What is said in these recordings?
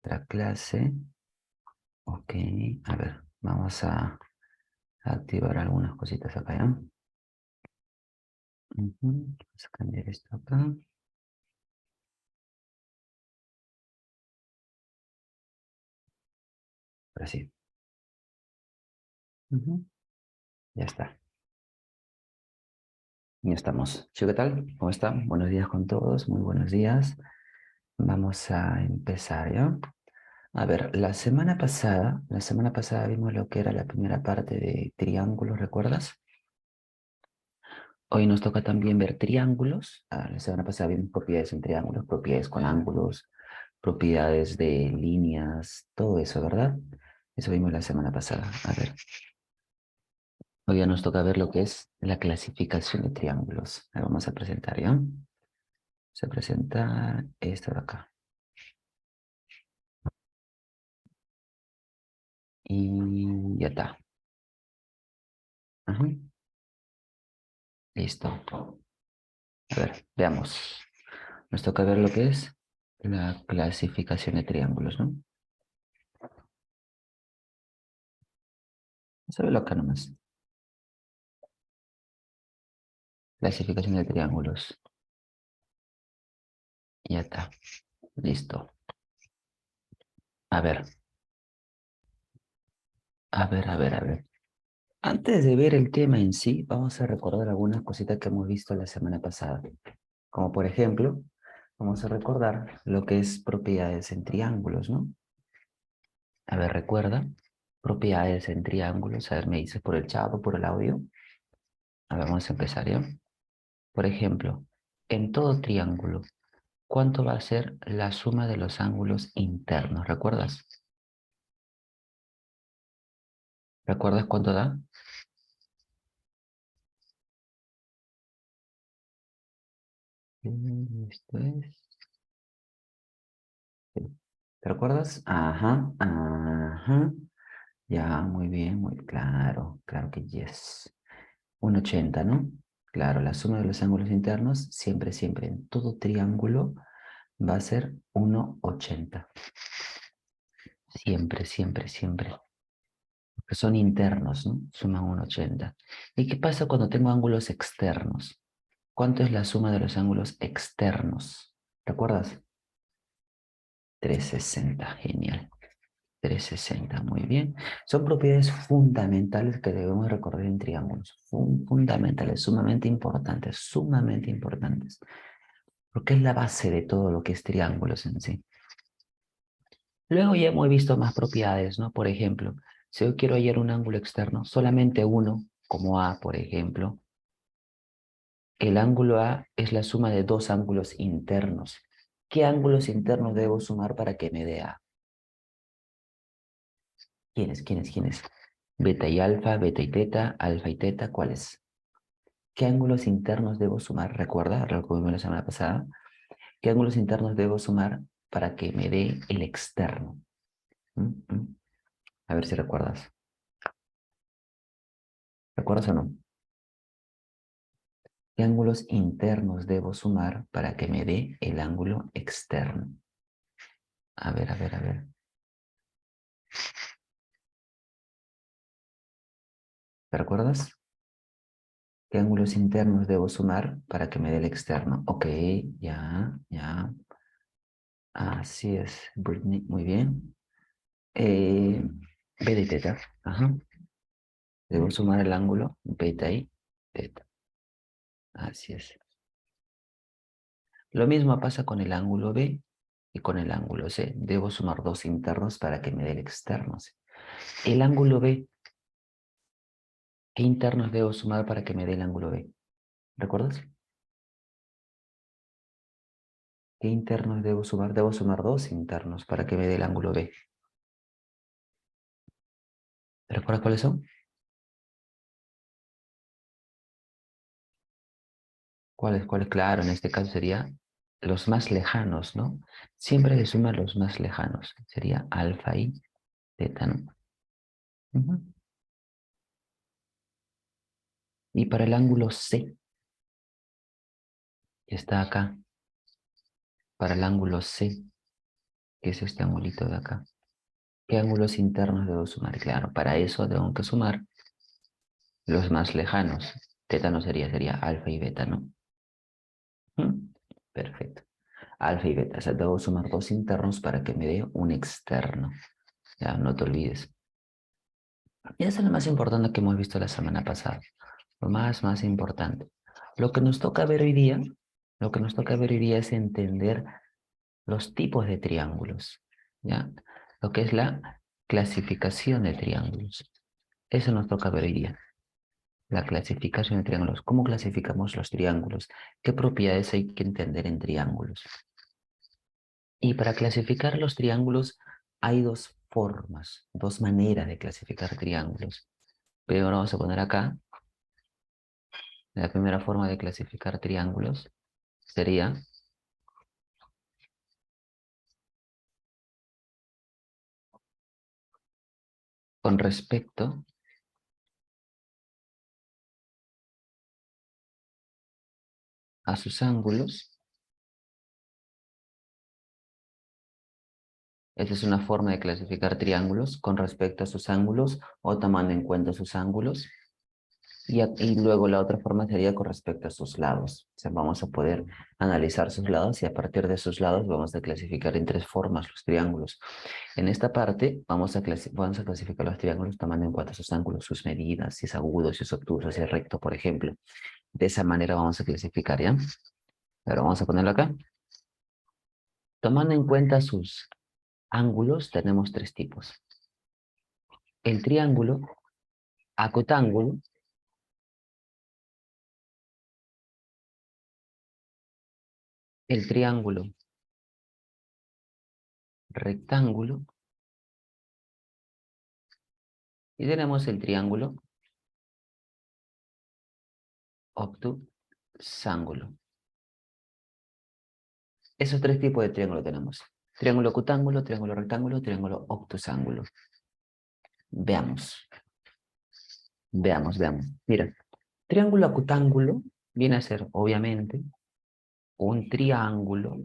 Otra clase. Ok, a ver, vamos a activar algunas cositas acá, ¿ya? Vamos a cambiar esto acá. Ahora sí. Ujú, ya está. Ya estamos. ¿Sí, qué tal? ¿Cómo están? Buenos días con todos. Muy buenos días. Vamos a empezar, ¿ya? A ver, la semana pasada vimos lo que era la primera parte de triángulos, ¿recuerdas? Hoy nos toca también ver triángulos. La semana pasada vimos propiedades en triángulos, propiedades con ángulos, propiedades de líneas, todo eso, ¿verdad? Eso vimos la semana pasada. A ver, hoy ya nos toca ver lo que es la clasificación de triángulos. La vamos a presentar, ¿ya? Se presenta esto de acá. Y ya está. Ajá. Listo. A ver, veamos. Nos toca ver lo que es la clasificación de triángulos, ¿no? Vamos a verlo acá nomás. Clasificación de triángulos. Ya está. Listo. A ver, a ver. Antes de ver el tema en sí, vamos a recordar algunas cositas que hemos visto la semana pasada. Como por ejemplo, vamos a recordar lo que es propiedades en triángulos, ¿no? A ver, recuerda. Propiedades en triángulos. A ver, me dices por el chat o por el audio. A ver, vamos a empezar, ¿ya? Por ejemplo, en todo triángulo, ¿cuánto va a ser la suma de los ángulos internos? ¿Recuerdas? ¿Recuerdas cuánto da? Esto es... ¿Te recuerdas? Ajá, ajá. Ya, muy bien, muy claro. Claro que yes. 1,80, ¿no? Claro, la suma de los ángulos internos siempre, siempre en todo triángulo va a ser 1,80. Siempre, siempre, siempre. Porque son internos, ¿no? Suman 1,80. ¿Y qué pasa cuando tengo ángulos externos? ¿Cuánto es la suma de los ángulos externos? ¿Recuerdas? 360, genial. 360, muy bien. Son propiedades fundamentales que debemos recordar en triángulos. Fundamentales, sumamente importantes, sumamente importantes. Porque es la base de todo lo que es triángulos en sí. Luego ya hemos visto más propiedades, ¿no? Por ejemplo, si yo quiero hallar un ángulo externo, solamente uno, como A, por ejemplo, el ángulo A es la suma de dos ángulos internos. ¿Qué ángulos internos debo sumar para que me dé A? ¿Quiénes? ¿Quiénes? ¿Quiénes? Beta y alfa y teta, ¿cuáles? ¿Qué ángulos internos debo sumar? Recuerda, lo que vimos la semana pasada. ¿Qué ángulos internos debo sumar para que me dé el externo? ¿Mm? ¿Mm? A ver si recuerdas. ¿Recuerdas o no? ¿Qué ángulos internos debo sumar para que me dé el ángulo externo? A ver. ¿Te recuerdas? ¿Qué ángulos internos debo sumar para que me dé el externo? Ok, ya. Así es, Britney, muy bien. Eh, B de teta, ajá. Debo sumar el ángulo beta y teta. Así es. Lo mismo pasa con el ángulo B y con el ángulo C. Debo sumar dos internos para que me dé el externo C. El ángulo B, ¿qué internos debo sumar para que me dé el ángulo B? ¿Recuerdas? ¿Qué internos debo sumar? Debo sumar dos internos para que me dé el ángulo B. ¿Recuerdas cuáles son? ¿Cuáles? Claro, en este caso sería los más lejanos, ¿no? Siempre se suman los más lejanos. Sería alfa y teta, ¿no? Ujú. Y para el ángulo C, que está acá, para el ángulo C, que es este angulito de acá. ¿Qué ángulos internos debo sumar? Claro, para eso tengo que sumar los más lejanos. Teta no sería, sería alfa y beta, ¿no? ¿Mm? Perfecto. Alfa y beta. O sea, debo sumar dos internos para que me dé un externo. Ya, no te olvides. Y eso es lo más importante que hemos visto la semana pasada. Lo más importante. Lo que nos toca ver hoy día, lo que nos toca ver hoy día es entender los tipos de triángulos, ¿ya? Lo que es la clasificación de triángulos. Eso nos toca ver hoy día. La clasificación de triángulos. ¿Cómo clasificamos los triángulos? ¿Qué propiedades hay que entender en triángulos? Y para clasificar los triángulos hay dos formas, dos maneras de clasificar triángulos. Primero vamos a poner acá, la primera forma de clasificar triángulos sería con respecto a sus ángulos. Esta es una forma de clasificar triángulos con respecto a sus ángulos o tomando en cuenta sus ángulos. Y luego la otra forma sería con respecto a sus lados. O sea, vamos a poder analizar sus lados y a partir de sus lados vamos a clasificar en tres formas los triángulos. En esta parte vamos a clasificar los triángulos tomando en cuenta sus ángulos, sus medidas, si es agudo, si es obtuso, si es recto, por ejemplo. De esa manera vamos a clasificar, ¿ya? Pero vamos a ponerlo acá. Tomando en cuenta sus ángulos, tenemos tres tipos. El triángulo acotángulo, el triángulo rectángulo y tenemos el triángulo obtusángulo. Esos tres tipos de triángulo tenemos. Triángulo acotángulo, triángulo rectángulo, triángulo obtusángulo. Veamos, veamos. Mira, triángulo acotángulo viene a ser, obviamente, un triángulo,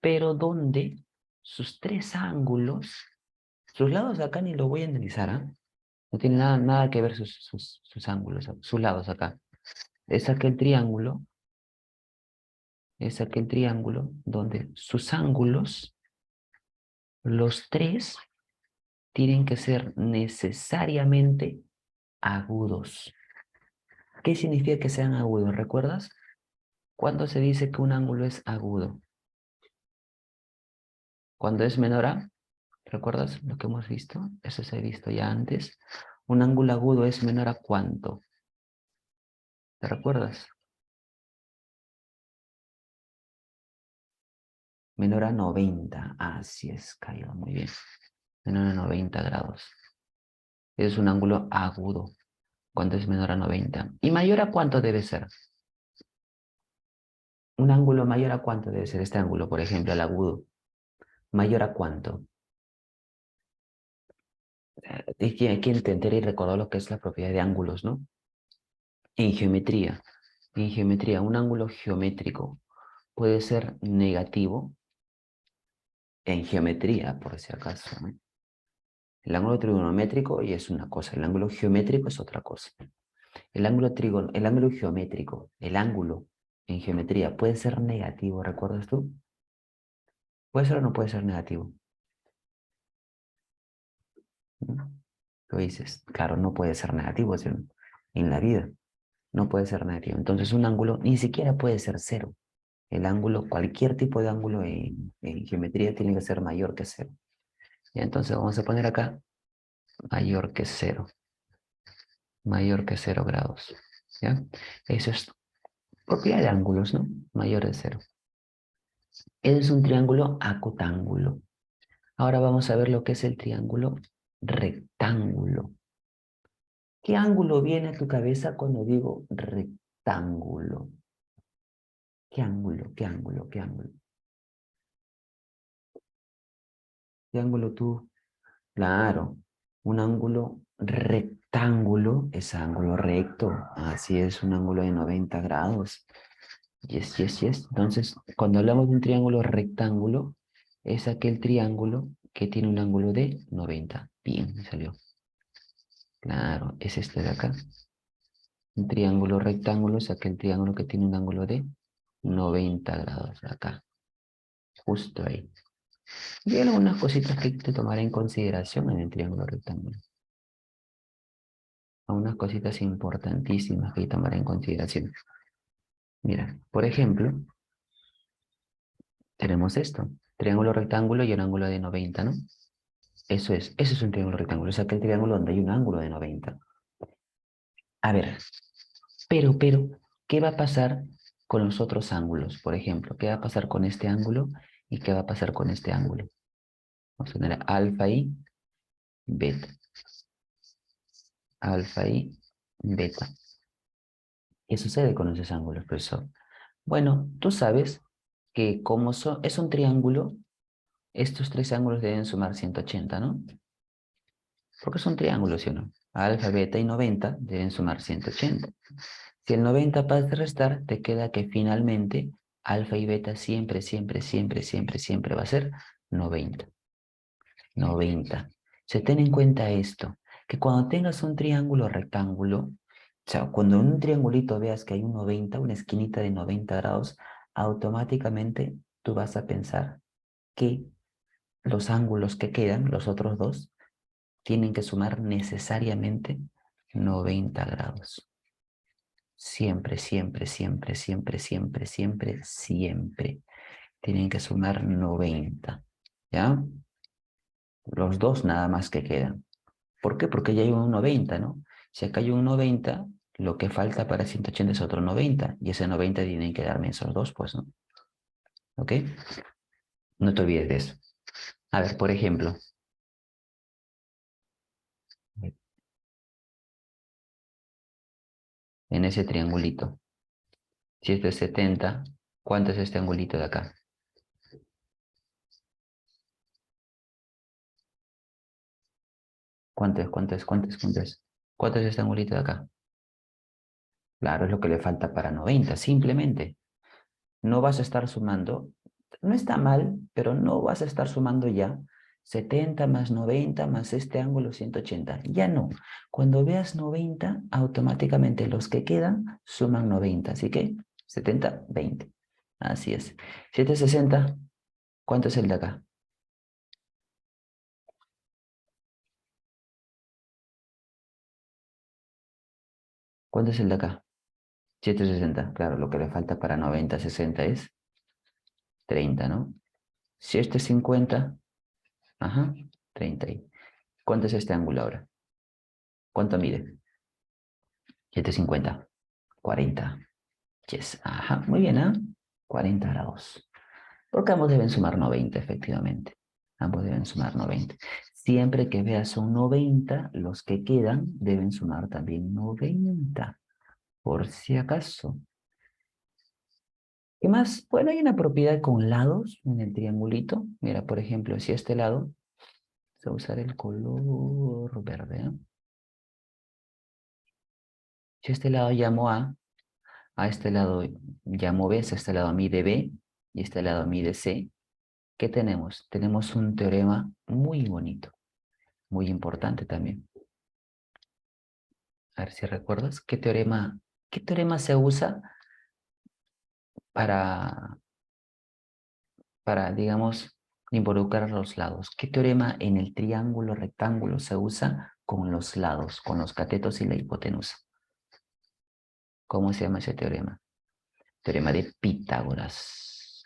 pero donde sus tres ángulos, sus lados acá ni lo voy a analizar, ¿ah? No tiene nada que ver sus ángulos, sus lados acá. Es aquel triángulo, es aquel triángulo donde sus ángulos, los tres, tienen que ser necesariamente agudos. ¿Qué significa que sean agudos? ¿Recuerdas? ¿Cuándo se dice que un ángulo es agudo? Cuando es menor a, ¿recuerdas lo que hemos visto? Eso se ha visto ya antes. Un ángulo agudo es menor a ¿cuánto? ¿Te recuerdas? Menor a 90. Así es, Caio, muy bien. Menor a 90 grados. Es un ángulo agudo cuando es menor a 90. ¿Y mayor a cuánto debe ser? Un ángulo mayor a cuánto debe ser este ángulo, por ejemplo, el agudo. ¿Mayor a cuánto? Hay que entender y recordar lo que es la propiedad de ángulos, ¿no? En geometría. En geometría, un ángulo geométrico puede ser negativo en geometría, por si acaso, ¿no? El ángulo trigonométrico y es una cosa, el ángulo geométrico es otra cosa. El ángulo geométrico, el ángulo en geometría puede ser negativo, ¿recuerdas tú? ¿Puede ser o no puede ser negativo? ¿No? Lo dices, claro, no puede ser negativo, en la vida no puede ser negativo. Entonces un ángulo ni siquiera puede ser cero. El ángulo, cualquier tipo de ángulo en geometría tiene que ser mayor que cero. Y entonces vamos a poner acá mayor que cero. Mayor que 0 grados. ¿Ya? Eso es propiedad de ángulos, ¿no? Mayor de cero. Es un triángulo acotángulo. Ahora vamos a ver lo que es el triángulo rectángulo. ¿Qué ángulo viene a tu cabeza cuando digo rectángulo? ¿Qué ángulo? ¿Qué ángulo? ¿Qué ángulo? ¿Qué ángulo tú? Claro, un ángulo rectángulo es ángulo recto. Así es, un ángulo de 90 grados. Yes, yes, yes. Entonces, cuando hablamos de un triángulo rectángulo, es aquel triángulo que tiene un ángulo de 90. Bien, me salió. Claro, es este de acá. Un triángulo rectángulo es aquel triángulo que tiene un ángulo de 90 grados. Acá, justo ahí. Y hay algunas cositas que hay que tomar en consideración en el triángulo rectángulo. Algunas cositas importantísimas que hay que tomar en consideración. Mira, por ejemplo, tenemos esto. Triángulo rectángulo y un ángulo de 90, ¿no? Eso es un triángulo rectángulo. Es aquel triángulo donde hay un ángulo de 90. A ver, pero, ¿qué va a pasar con los otros ángulos? Por ejemplo, ¿qué va a pasar con este ángulo y qué va a pasar con este ángulo? Vamos a tener alfa y beta. Alfa y beta. ¿Qué sucede con esos ángulos, profesor? Bueno, tú sabes que como es un triángulo, estos tres ángulos deben sumar 180, ¿no? Porque es un triángulo, ¿sí o no? Alfa, beta y 90 deben sumar 180. Si el 90 pasas de restar, te queda que finalmente alfa y beta siempre, siempre, siempre, siempre, siempre va a ser 90. 90. Se ten en cuenta esto, que cuando tengas un triángulo rectángulo, o sea, cuando en un triangulito veas que hay un 90, una esquinita de 90 grados, automáticamente tú vas a pensar que los ángulos que quedan, los otros dos, tienen que sumar necesariamente 90 grados. Siempre, siempre, siempre, siempre, siempre, siempre, siempre. Tienen que sumar 90. ¿Ya? Los dos nada más que quedan. ¿Por qué? Porque ya hay un 90, ¿no? Si acá hay un 90, lo que falta para 180 es otro 90. Y ese 90 tienen que darme esos dos, pues, ¿no? ¿Ok? No te olvides de eso. A ver, por ejemplo, en ese triangulito. Si esto es 70, ¿cuánto es este angulito de acá? ¿Cuánto es? ¿Cuánto es? ¿Cuánto es? ¿Cuánto es? ¿Cuánto es este angulito de acá? Claro, es lo que le falta para 90, simplemente. No vas a estar sumando, no está mal, pero no vas a estar sumando ya 70 más 90 más este ángulo 180. Ya no. Cuando veas 90, automáticamente los que quedan suman 90. Así que 70, 20. Así es. 760, ¿cuánto es el de acá? ¿Cuánto es el de acá? 760. Claro, lo que le falta para 90, 60 es 30, ¿no? Si este es 50, ajá, 30. ¿Cuánto es este ángulo ahora? ¿Cuánto mide? 750. 40. Yes. Ajá, muy bien, ¿ah? 40 grados. Porque ambos deben sumar 90, efectivamente. Ambos deben sumar 90. Siempre que veas un 90, los que quedan deben sumar también 90. Por si acaso. ¿Qué más? Bueno, hay una propiedad con lados en el triangulito. Mira, por ejemplo, si este lado, se va a usar el color verde, ¿eh? Si este lado llamo a este lado llamo B, si este lado mide B y este lado mide C, ¿qué tenemos? Tenemos un teorema muy bonito, muy importante también. A ver si recuerdas, qué teorema se usa para, digamos, involucrar los lados? ¿Qué teorema en el triángulo rectángulo se usa con los lados, con los catetos y la hipotenusa? ¿Cómo se llama ese teorema? Teorema de Pitágoras.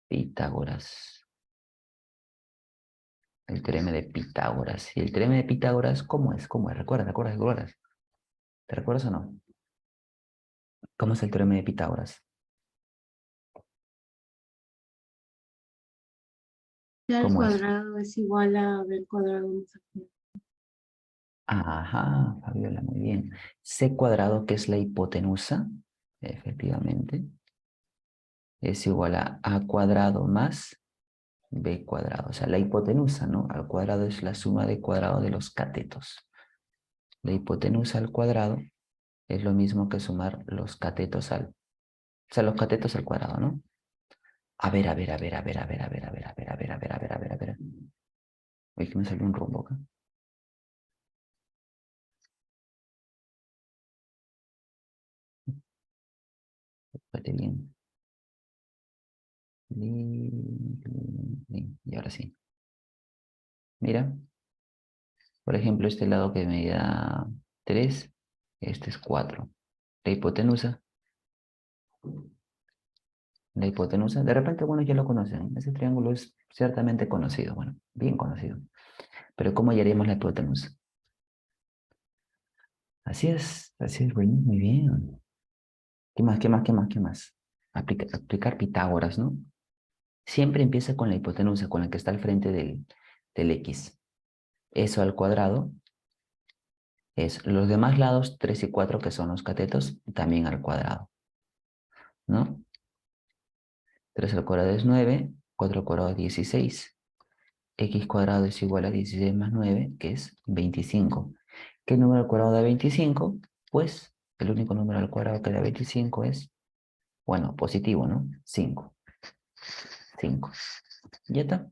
Pitágoras. El teorema de Pitágoras. ¿Y el teorema de Pitágoras cómo es? ¿Cómo es? ¿Recuerdas? ¿Recuerdas? ¿Recuerdas? ¿Te recuerdas o no? ¿Cómo es el teorema de Pitágoras? C al ¿Cómo es? cuadrado es igual a B al cuadrado más B. Ajá, Fabiola, muy bien. C cuadrado, que es la hipotenusa, efectivamente, es igual a cuadrado más B cuadrado. O sea, la hipotenusa, ¿no? Al cuadrado es la suma de cuadrado de los catetos. La hipotenusa al cuadrado es lo mismo que sumar los catetos al, o sea, los catetos al cuadrado, ¿no? A ver, a ver, a ver, a ver, a ver, a ver, a ver, a ver, a ver, a ver, a ver, a ver, a ver. Uy, que me salió un rumbo acá. Espérate bien. Y ahora sí. Mira, por ejemplo, este lado que me da 3, este es 4. La hipotenusa, la hipotenusa, de repente algunos ya lo conocen. Ese triángulo es ciertamente conocido, bueno, bien conocido. Pero ¿cómo hallaríamos la hipotenusa? Así es, bueno, muy bien. ¿Qué más, qué más, qué más, qué más? Aplicar Pitágoras, ¿no? Siempre empieza con la hipotenusa, con la que está al frente del X. Eso al cuadrado es los demás lados, 3 y 4, que son los catetos, también al cuadrado, ¿no? 3 al cuadrado es 9, 4 al cuadrado es 16. X cuadrado es igual a 16 más 9, que es 25. ¿Qué número al cuadrado da 25? Pues el único número al cuadrado que da 25 es, bueno, positivo, ¿no? 5. 5. Ya está,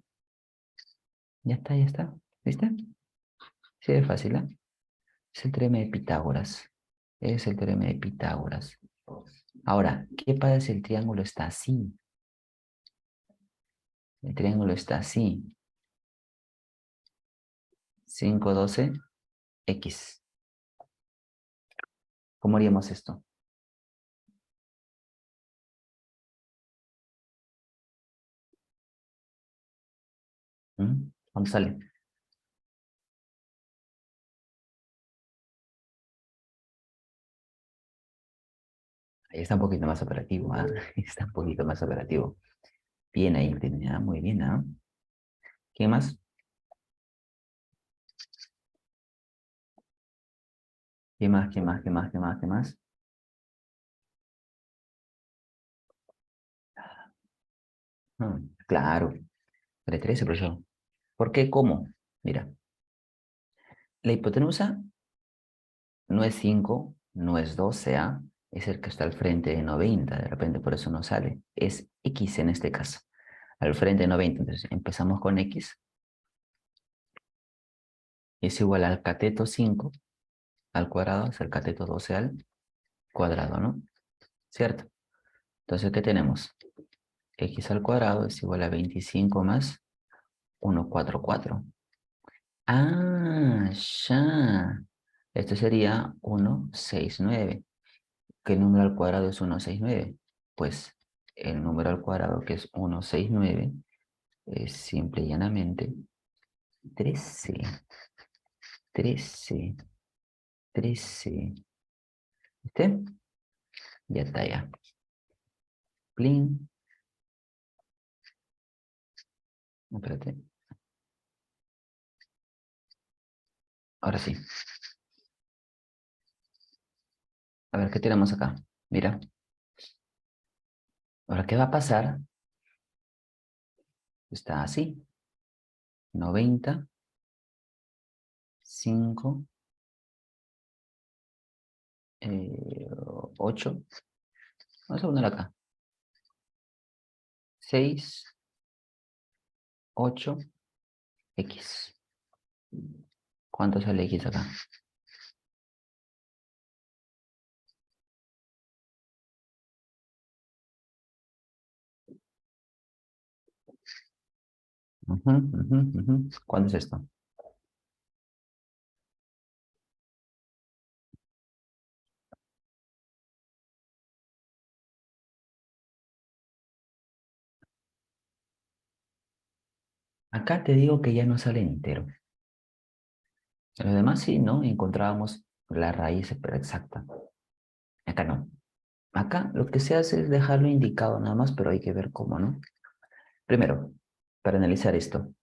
ya está, ya está. ¿Viste? Sí, es fácil, ¿eh? Es el teorema de Pitágoras. Es el teorema de Pitágoras. Ahora, ¿qué pasa si el triángulo está así? El triángulo está así. 5, 12, X. ¿Cómo haríamos esto? ¿Cómo sale? Ahí está un poquito más operativo, ¿ah? Está un poquito más operativo. Bien ahí, muy bien, ¿ah? ¿Qué más? ¿Qué más, qué más, qué más, qué más, qué más? Claro, de 13, profesor. ¿Por qué? ¿Cómo? Mira, la hipotenusa no es 5, no es 12, ¿ah? Es el que está al frente de 90, de repente por eso no sale. Es X en este caso, al frente de 90. Entonces empezamos con X, es igual al cateto 5 al cuadrado, es el cateto 12 al cuadrado, ¿no? ¿Cierto? Entonces, ¿qué tenemos? X al cuadrado es igual a 25 más 144. Ah, ya. Esto sería 169. ¿Qué número al cuadrado es 169? Pues el número al cuadrado, que es 169, es simple y llanamente 13. 13. 13. ¿Viste? Ya está ya. Plin. Espérate. Ahora sí. A ver, ¿qué tenemos acá? Mira. Ahora, ¿qué va a pasar? Está así. 90, 5, 8. Vamos a poner acá. 6, 8, X. ¿Cuánto sale X acá? Ujú, ujú, ujú. ¿Cuánto es esto? Acá te digo que ya no sale entero. En los demás sí, ¿no? Encontrábamos la raíz exacta. Acá no. Acá lo que se hace es dejarlo indicado nada más, pero hay que ver cómo, ¿no? Primero, para analizar esto.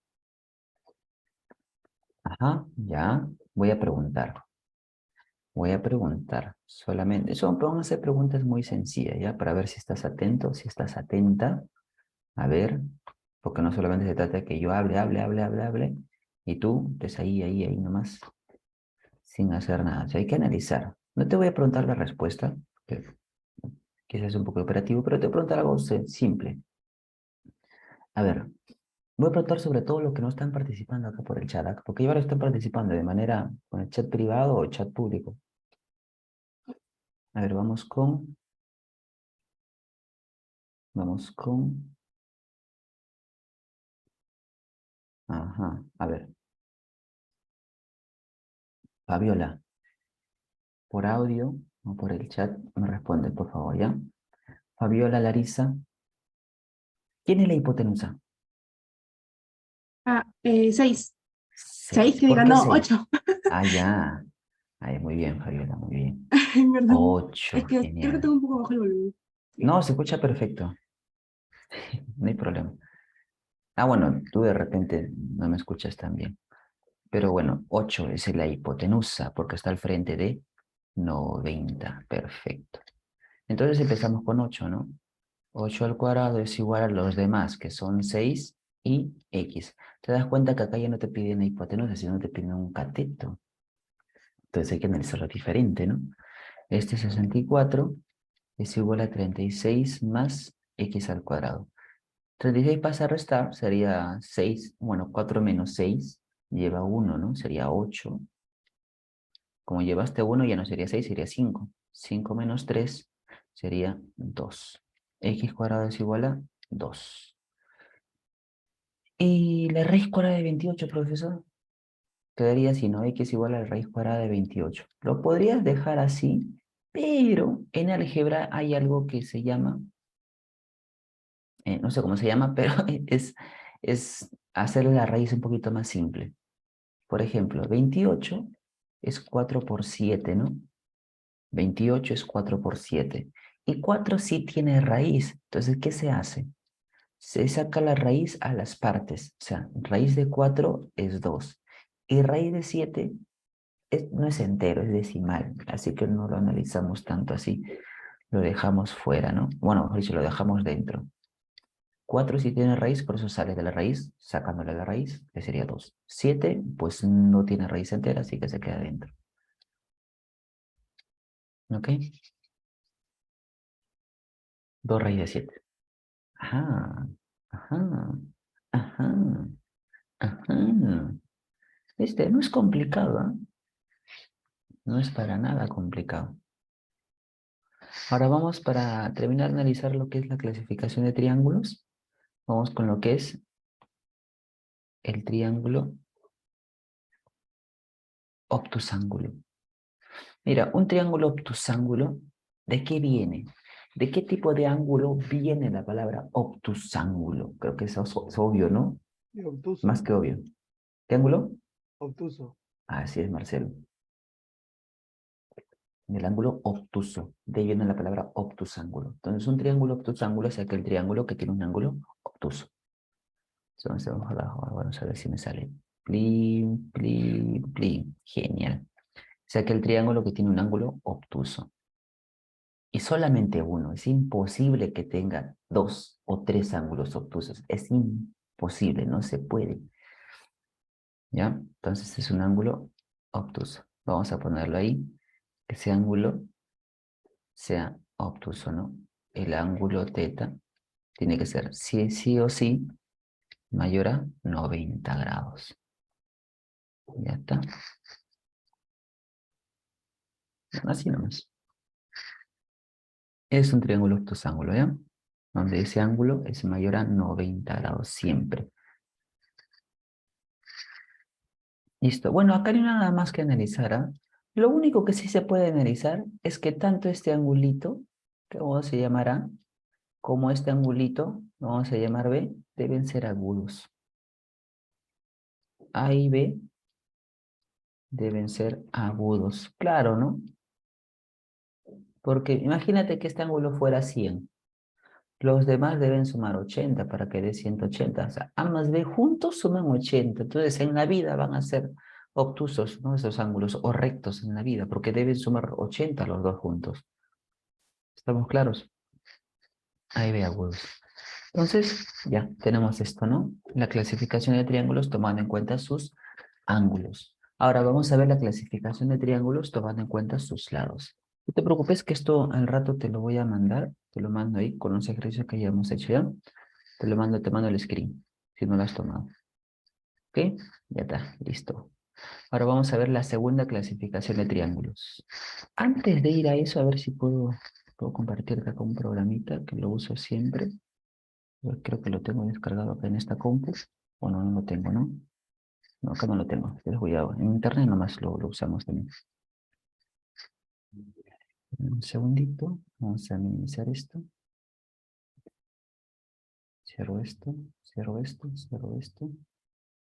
Ajá, ya. Voy a preguntar. Voy a preguntar solamente. Vamos a hacer preguntas muy sencillas, ¿ya? Para ver si estás atento, si estás atenta. A ver, porque no solamente se trata de que yo hable, y tú estés ahí nomás, sin hacer nada. O sea, hay que analizar. No te voy a preguntar la respuesta, que quizás es un poco operativo, pero te voy a preguntar algo simple. A ver, voy a preguntar sobre todo los que no están participando acá por el chat, ¿ah? Porque ahora están participando de manera con el chat privado o chat público. A ver, vamos con, ajá, a ver, Fabiola, por audio o por el chat, me responde, por favor, ¿ya? Fabiola, Larisa, ¿quién es la hipotenusa? Ah, 6. 6 6. que ¿Por diga, qué no, 6? 8. Ah, ya. Ay, muy bien, Fabiola, muy bien. Perdón. Es 8, que creo que genial. tengo un poco bajo el volumen. Sí. No, se escucha perfecto, no hay problema. Ah, bueno, tú de repente no me escuchas tan bien. Pero bueno, 8 es la hipotenusa porque está al frente de 90. Perfecto. Entonces empezamos con 8, ¿no? 8 al cuadrado es igual a los demás, que son 6 y x. Te das cuenta que acá ya no te piden la hipotenusa, sino te piden un cateto. Entonces hay que analizarlo diferente, ¿no? Este 64 es igual a 36 más x al cuadrado. 36 pasa a restar, sería 6, bueno, 4 menos 6 lleva 1, ¿no? Sería 8. Como llevaste 1 ya no sería 6, sería 5. 5 menos 3 sería 2. X cuadrado es igual a 2. ¿Y la raíz cuadrada de 28, profesor? Quedaría así, ¿no? X igual a la raíz cuadrada de 28. Lo podrías dejar así, pero en álgebra hay algo que se llama, no sé cómo se llama, pero es hacer la raíz un poquito más simple. Por ejemplo, 28 es 4 por 7, ¿no? 28 es 4 por 7. Y 4 sí tiene raíz. Entonces, ¿qué se hace? Se saca la raíz a las partes. O sea, raíz de 4 es 2. Y raíz de 7 no es entero, es decimal. Así que no lo analizamos tanto así. Lo dejamos fuera, ¿no? Bueno, mejor dicho, lo dejamos dentro. 4 sí tiene raíz, por eso sale de la raíz, sacándole la raíz, que sería 2. 7, pues no tiene raíz entera, así que se queda dentro. ¿Ok? 2 raíz de 7. Ajá, ajá, ajá, ajá. Este no es complicado, ¿eh? No es para nada complicado. Ahora vamos para terminar de analizar lo que es la clasificación de triángulos. Vamos con lo que es el triángulo obtusángulo. Mira, un triángulo obtusángulo, ¿de qué viene? ¿De qué tipo de ángulo viene la palabra obtusángulo? Creo que eso es obvio, ¿no? Y obtuso, Más que obvio. ¿Qué ángulo? obtuso. Así es, Marcelo. Del ángulo obtuso. De ahí viene la palabra obtusángulo. Entonces, un triángulo obtusángulo es aquel triángulo que tiene un ángulo obtuso. Entonces, vamos abajo. Vamos a ver si me sale. Plin, plin, plin. Genial. Es aquel triángulo que tiene un ángulo obtuso. Y solamente uno. Es imposible que tenga 2 o 3 ángulos obtusos. Es imposible, no se puede. ¿Ya? Entonces es un ángulo obtuso. Vamos a ponerlo ahí. Que ese ángulo sea obtuso, ¿no? El ángulo teta tiene que ser sí o sí mayor a 90 grados. Ya está. Así nomás. Es un triángulo obtusángulo, ¿ya? Donde ese ángulo es mayor a 90 grados siempre. Listo. Bueno, acá no hay nada más que analizar, ¿ah? Lo único que sí se puede analizar es que tanto este angulito, que vamos a llamar A, como este angulito, lo vamos a llamar B, deben ser agudos. A y B deben ser agudos. Claro, ¿no? Porque imagínate que este ángulo fuera 100. Los demás deben sumar 80 para que dé 180. O sea, A más B juntos suman 80. Entonces, en la vida van a ser obtusos, ¿no? Esos ángulos, o rectos en la vida, porque deben sumar 80 los dos juntos. ¿Estamos claros? A y B agudos. Entonces, ya tenemos esto, ¿no? La clasificación de triángulos tomando en cuenta sus ángulos. Ahora vamos a ver la clasificación de triángulos tomando en cuenta sus lados. No te preocupes que esto al rato te lo voy a mandar. Te lo mando ahí con los ejercicios que ya hemos hecho ya. Te mando el screen, si no lo has tomado. ¿Ok? Ya está, listo. Ahora vamos a ver la segunda clasificación de triángulos. Antes de ir a eso, a ver si puedo compartirte acá un programita que lo uso siempre. Yo creo que lo tengo descargado acá en esta compu. Bueno, no lo tengo, ¿no? No, acá no lo tengo. Descuidado. En internet nomás lo usamos también. Un segundito. Vamos a minimizar esto. Cierro esto. Cierro esto. Cierro esto.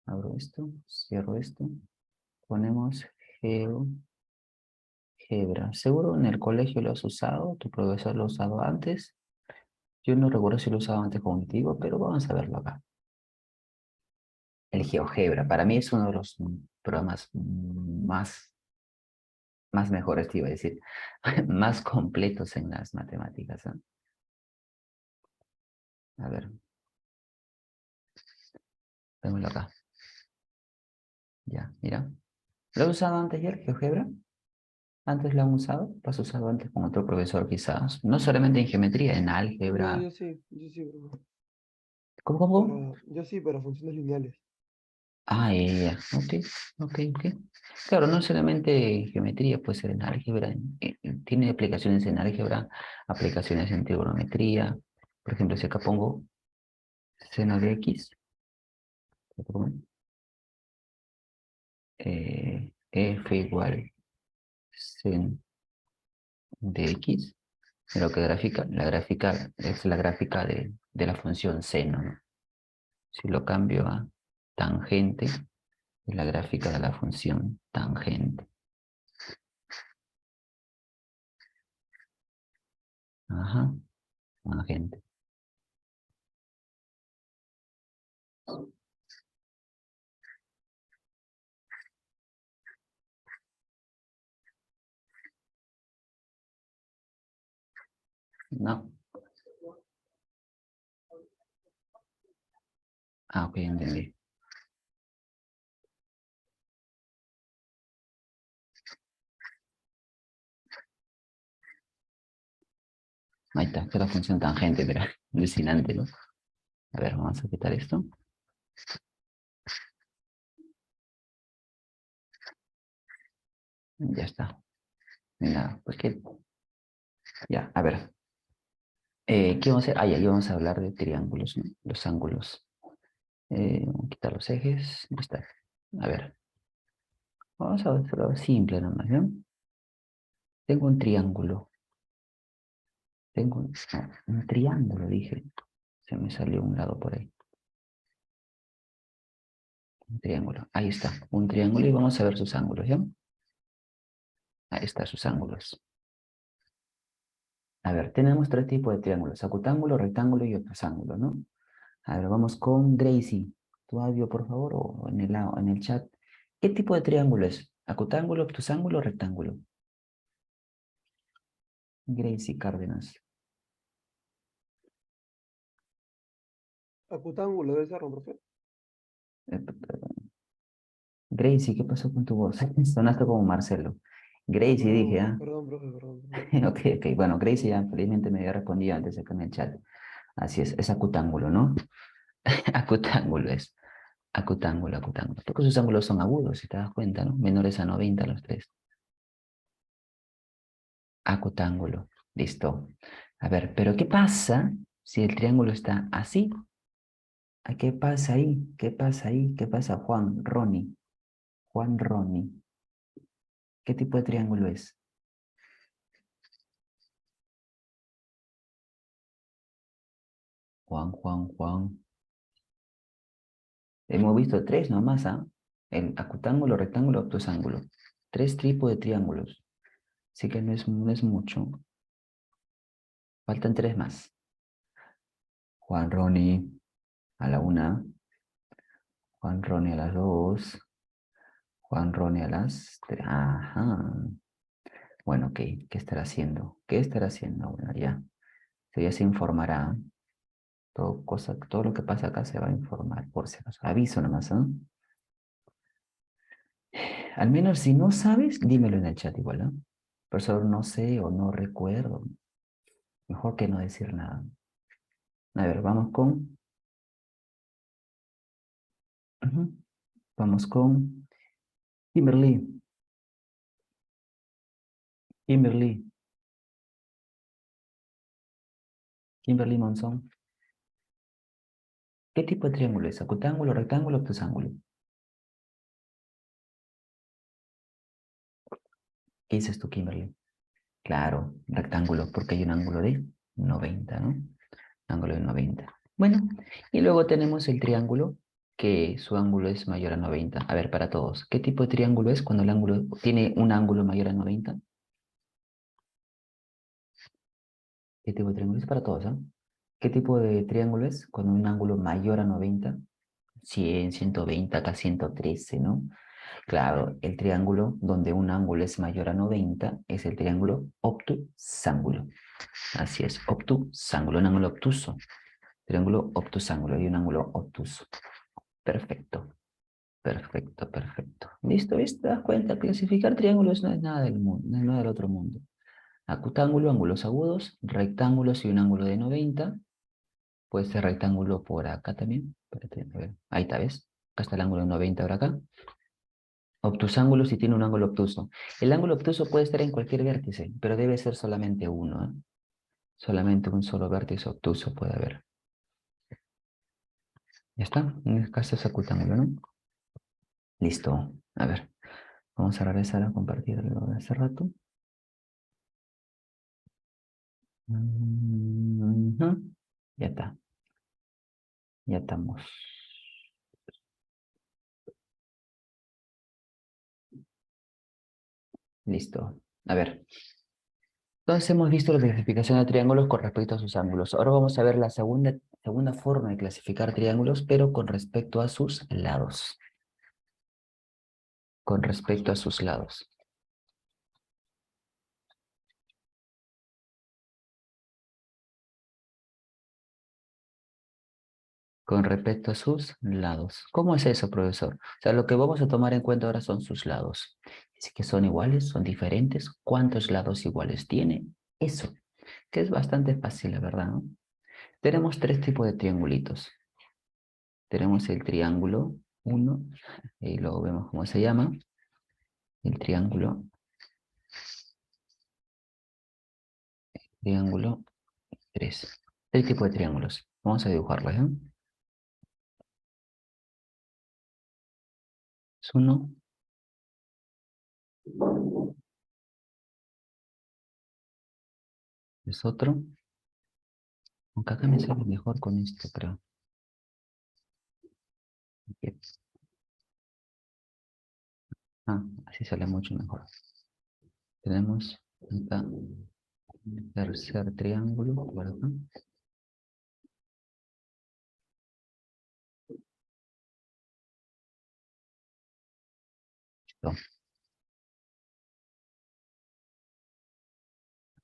Abro esto. Cierro esto. Ponemos GeoGebra. Seguro en el colegio lo has usado. Tu profesor lo ha usado antes. Yo no recuerdo si lo usaba antes contigo, pero vamos a verlo acá. El GeoGebra. Para mí es uno de los programas más mejores, te iba a decir. Más completos en las matemáticas, ¿eh? A ver. Vémoslo acá. Ya, mira. ¿Lo has usado antes ya el GeoGebra? ¿Antes lo han usado? ¿Lo has usado antes con otro profesor quizás? No solamente en geometría, en No, álgebra. yo sí, bro. ¿Cómo? Yo sí, para funciones lineales. Ah, ya. Ok, ok, ok. Claro, no solamente en geometría, puede ser en álgebra. Tiene aplicaciones en álgebra, aplicaciones en trigonometría. Por ejemplo, si acá pongo seno de x, f igual seno de x, lo que la gráfica es la gráfica de la función seno, ¿no? Si lo cambio a tangente, es la gráfica de la función tangente. Ajá, tangente. No. Ah, ok, entendí. Ahí está, esta es la función tangente, mira, alucinante, ¿no? A ver, vamos a quitar esto. Ya está. Nada, pues que... Ya, a ver. ¿Qué vamos a hacer? Ah, ya, aquí vamos a hablar de triángulos, ¿no? Los ángulos. Vamos a quitar los ejes. Ya está. A ver. Vamos a hacerlo simple nomás, ¿no? Tengo un triángulo. Tengo un triángulo, dije. Se me salió un lado por ahí. Un triángulo. Ahí está. Un triángulo y vamos a ver sus ángulos, ¿ya? Ahí están sus ángulos. A ver, tenemos tres tipos de triángulos. Acutángulo, rectángulo y octosángulo, ¿no? A ver, vamos con Gracie. Tu audio, por favor, o en el chat. ¿Qué tipo de triángulo es? ¿Acutángulo, obtusángulo o rectángulo? Gracie Cárdenas. Acutángulo debe ser, ¿no, profe? Gracie, ¿qué pasó con tu voz? Sonaste como Marcelo. Gracie, dije, ¿ah? Perdón, profe, perdón. Ok, ok. Bueno, Gracie ya felizmente me había respondido antes acá en el chat. Así es acutángulo, ¿no? Acutángulo es. Acutángulo, acutángulo. Porque sus ángulos son agudos, si te das cuenta, ¿no? Menores a 90 los tres. Acutángulo. Listo. A ver, pero ¿qué pasa si el triángulo está así? ¿Qué pasa ahí? ¿Qué pasa ahí? ¿Qué pasa, Juan? Ronnie. Juan Ronnie. ¿Qué tipo de triángulo es? Juan. Hemos visto tres nomás, ¿ah? El acutángulo, rectángulo, obtusángulo. Tres tipos de triángulos. Así que no es mucho. Faltan tres más. Juan Ronnie a la una. Juan Ronnie a las dos. Juan Ronnie a las tres. Ajá. Bueno, ¿qué estará haciendo? ¿Qué estará haciendo? Bueno, ya. Ya se informará. Todo lo que pasa acá se va a informar, por si acaso. Aviso nomás, ¿eh? Al menos si no sabes, dímelo en el chat igual, ¿no? Profesor, no sé o no recuerdo. Mejor que no decir nada. A ver, vamos con... Ujú. Vamos con Kimberly. Kimberly. Kimberly Monzón. ¿Qué tipo de triángulo es? ¿Acutángulo, rectángulo, obtusángulo? ¿Qué dices tú, Kimberly? Claro, rectángulo, porque hay un ángulo de 90, ¿no? Ángulo de 90. Bueno, y luego tenemos el triángulo, que su ángulo es mayor a 90. A ver, para todos, ¿qué tipo de triángulo es cuando el ángulo tiene un ángulo mayor a 90? ¿Qué tipo de triángulo es para todos, ah? ¿Qué tipo de triángulo es cuando un ángulo mayor a 90? 100, 120, hasta 113, ¿no? Claro, el triángulo donde un ángulo es mayor a 90 es el triángulo obtusángulo. Así es, obtusángulo, un ángulo obtuso. Triángulo obtusángulo y un ángulo obtuso. Perfecto, perfecto, perfecto. ¿Listo? ¿Viste? ¿Te das cuenta? Clasificar triángulos no es nada del mundo, no es nada del otro mundo. Acutángulo, ángulos agudos, rectángulos y un ángulo de 90. Puede ser rectángulo por acá también. Espérate, a ver. Ahí está, ¿ves? Acá está el ángulo de 90 por acá. Obtusángulo si tiene un ángulo obtuso. El ángulo obtuso puede estar en cualquier vértice, pero debe ser solamente uno, ¿eh? Solamente un solo vértice obtuso puede haber. ¿Ya está? En este caso es acutángulo, ¿no? Listo. A ver, vamos a regresar a compartir lo de hace rato. Ujú. Ya está. Ya estamos. Listo. A ver. Entonces hemos visto la clasificación de triángulos con respecto a sus ángulos. Ahora vamos a ver la segunda forma de clasificar triángulos, pero con respecto a sus lados. Con respecto a sus lados. Con respecto a sus lados. ¿Cómo es eso, profesor? O sea, lo que vamos a tomar en cuenta ahora son sus lados. Es que son iguales, son diferentes. ¿Cuántos lados iguales tiene? Eso, que es bastante fácil, la verdad, ¿no? Tenemos tres tipos de triangulitos. Tenemos el triángulo 1, y luego vemos cómo se llama. El triángulo 3. Tres tipos de triángulos. Vamos a dibujarlos, ¿eh? Es uno, es otro. Aunque acá me sale mejor con esto, creo. Aquí. Ah, así sale mucho mejor. Tenemos acá un tercer triángulo por acá. Listo. A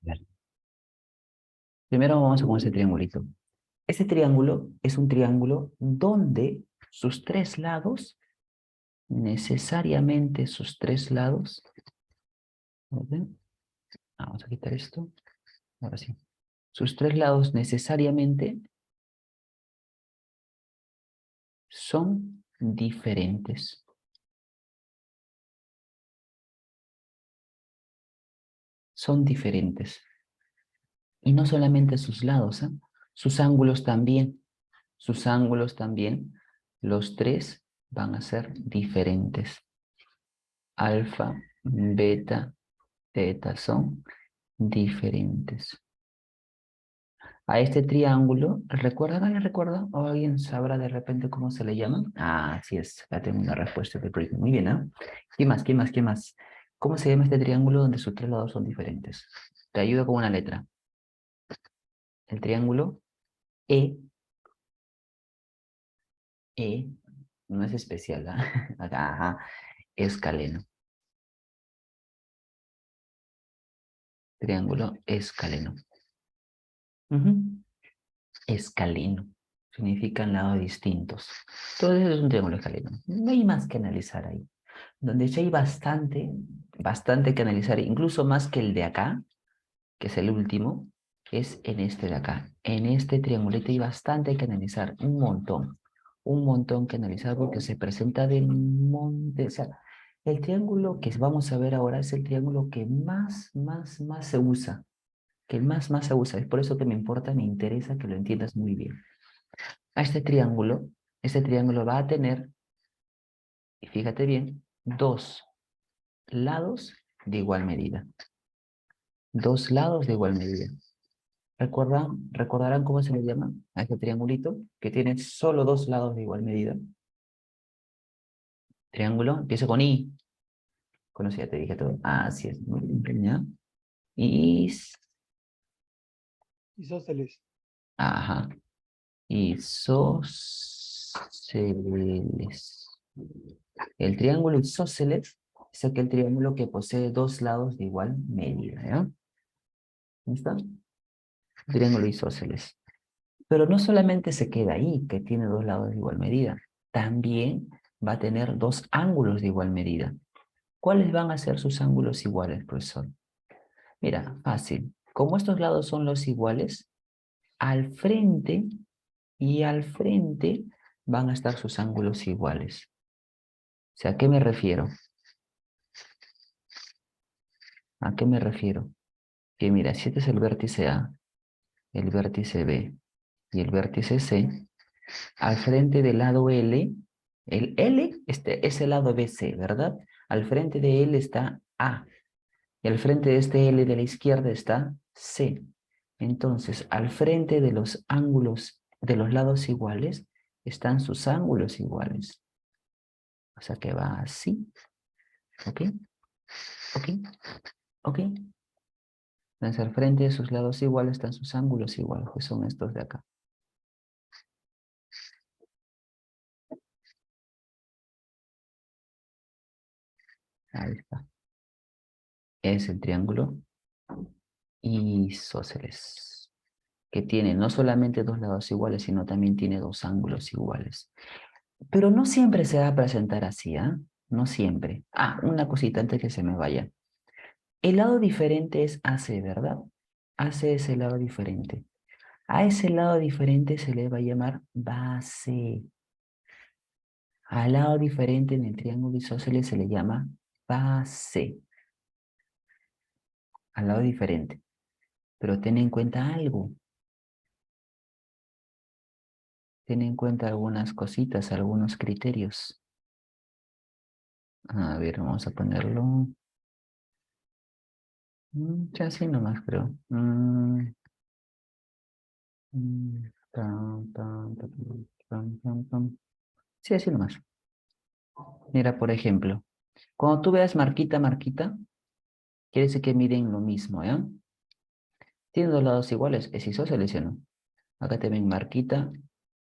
ver. Primero vamos a con ese triangulito. Ese triángulo es un triángulo donde sus tres lados, necesariamente sus tres lados, ¿ok? Vamos a quitar esto. Ahora sí. Sus tres lados necesariamente son diferentes. Son diferentes. Y no solamente sus lados, ¿eh? Sus ángulos también. Sus ángulos también. Los tres van a ser diferentes. Alfa, beta, teta son diferentes. A este triángulo, ¿recuerdan? ¿Alguien recuerda? ¿O alguien sabrá de repente cómo se le llama? Ah, así es. Ya tengo una respuesta de Brick. Muy bien, ¿eh? ¿Qué más? ¿Qué más? ¿Qué más? ¿Cómo se llama este triángulo donde sus tres lados son diferentes? Te ayudo con una letra. El triángulo E, E, no es especial, ¿ah? Acá, ajá, escaleno. Triángulo escaleno. Ujú. Escaleno. Significan lados distintos. Entonces es un triángulo escaleno. No hay más que analizar ahí. Donde sí hay bastante que analizar, incluso más que el de acá, que es el último, es en este de acá. En este triangulito hay bastante que analizar, un montón que analizar porque se presenta de un monte. O sea, el triángulo que vamos a ver ahora es el triángulo que más se usa, que más se usa. Es por eso que me importa, me interesa que lo entiendas muy bien. A este triángulo va a tener, y fíjate bien, dos lados de igual medida. Dos lados de igual medida. ¿Recordarán cómo se le llama a este triangulito? Que tiene solo dos lados de igual medida. Triángulo, empieza con I. Con eso ya te dije todo. Así es, muy bien, ¿ya? Isósceles. Ajá. Isósceles. El triángulo isósceles es aquel triángulo que posee dos lados de igual medida, ¿ya? ¿Listo? Triángulo isósceles. Pero no solamente se queda ahí, que tiene dos lados de igual medida. También va a tener dos ángulos de igual medida. ¿Cuáles van a ser sus ángulos iguales, profesor? Mira, fácil. Como estos lados son los iguales, al frente y al frente van a estar sus ángulos iguales. O sea, ¿a qué me refiero? ¿A qué me refiero? Que mira, si este es el vértice A, el vértice B y el vértice C, al frente del lado L, el L es el lado BC, ¿verdad? Al frente de L está A. Y al frente de este L de la izquierda está C. Entonces, al frente de los ángulos de los lados iguales están sus ángulos iguales. O sea que va así. ¿Ok? ¿Ok? ¿Ok? Entonces, al frente de sus lados iguales están sus ángulos iguales, que son estos de acá. Ahí está. Es el triángulo isósceles, que tiene no solamente dos lados iguales, sino también tiene dos ángulos iguales. Pero no siempre se va a presentar así, ¿ah? No siempre. Ah, una cosita antes que se me vaya. El lado diferente es AC, ¿verdad? AC es el lado diferente. A ese lado diferente se le va a llamar base. Al lado diferente en el triángulo isósceles se le llama base. Al lado diferente. Pero ten en cuenta algo. Ten en cuenta algunas cositas, algunos criterios. A ver, vamos a ponerlo. Ya así nomás creo. Sí, así nomás. Mira, por ejemplo, cuando tú veas marquita, marquita, quiere decir que miden lo mismo, ¿ya? Tienen dos lados iguales, es isósceles, ¿sí o no? Acá te ven marquita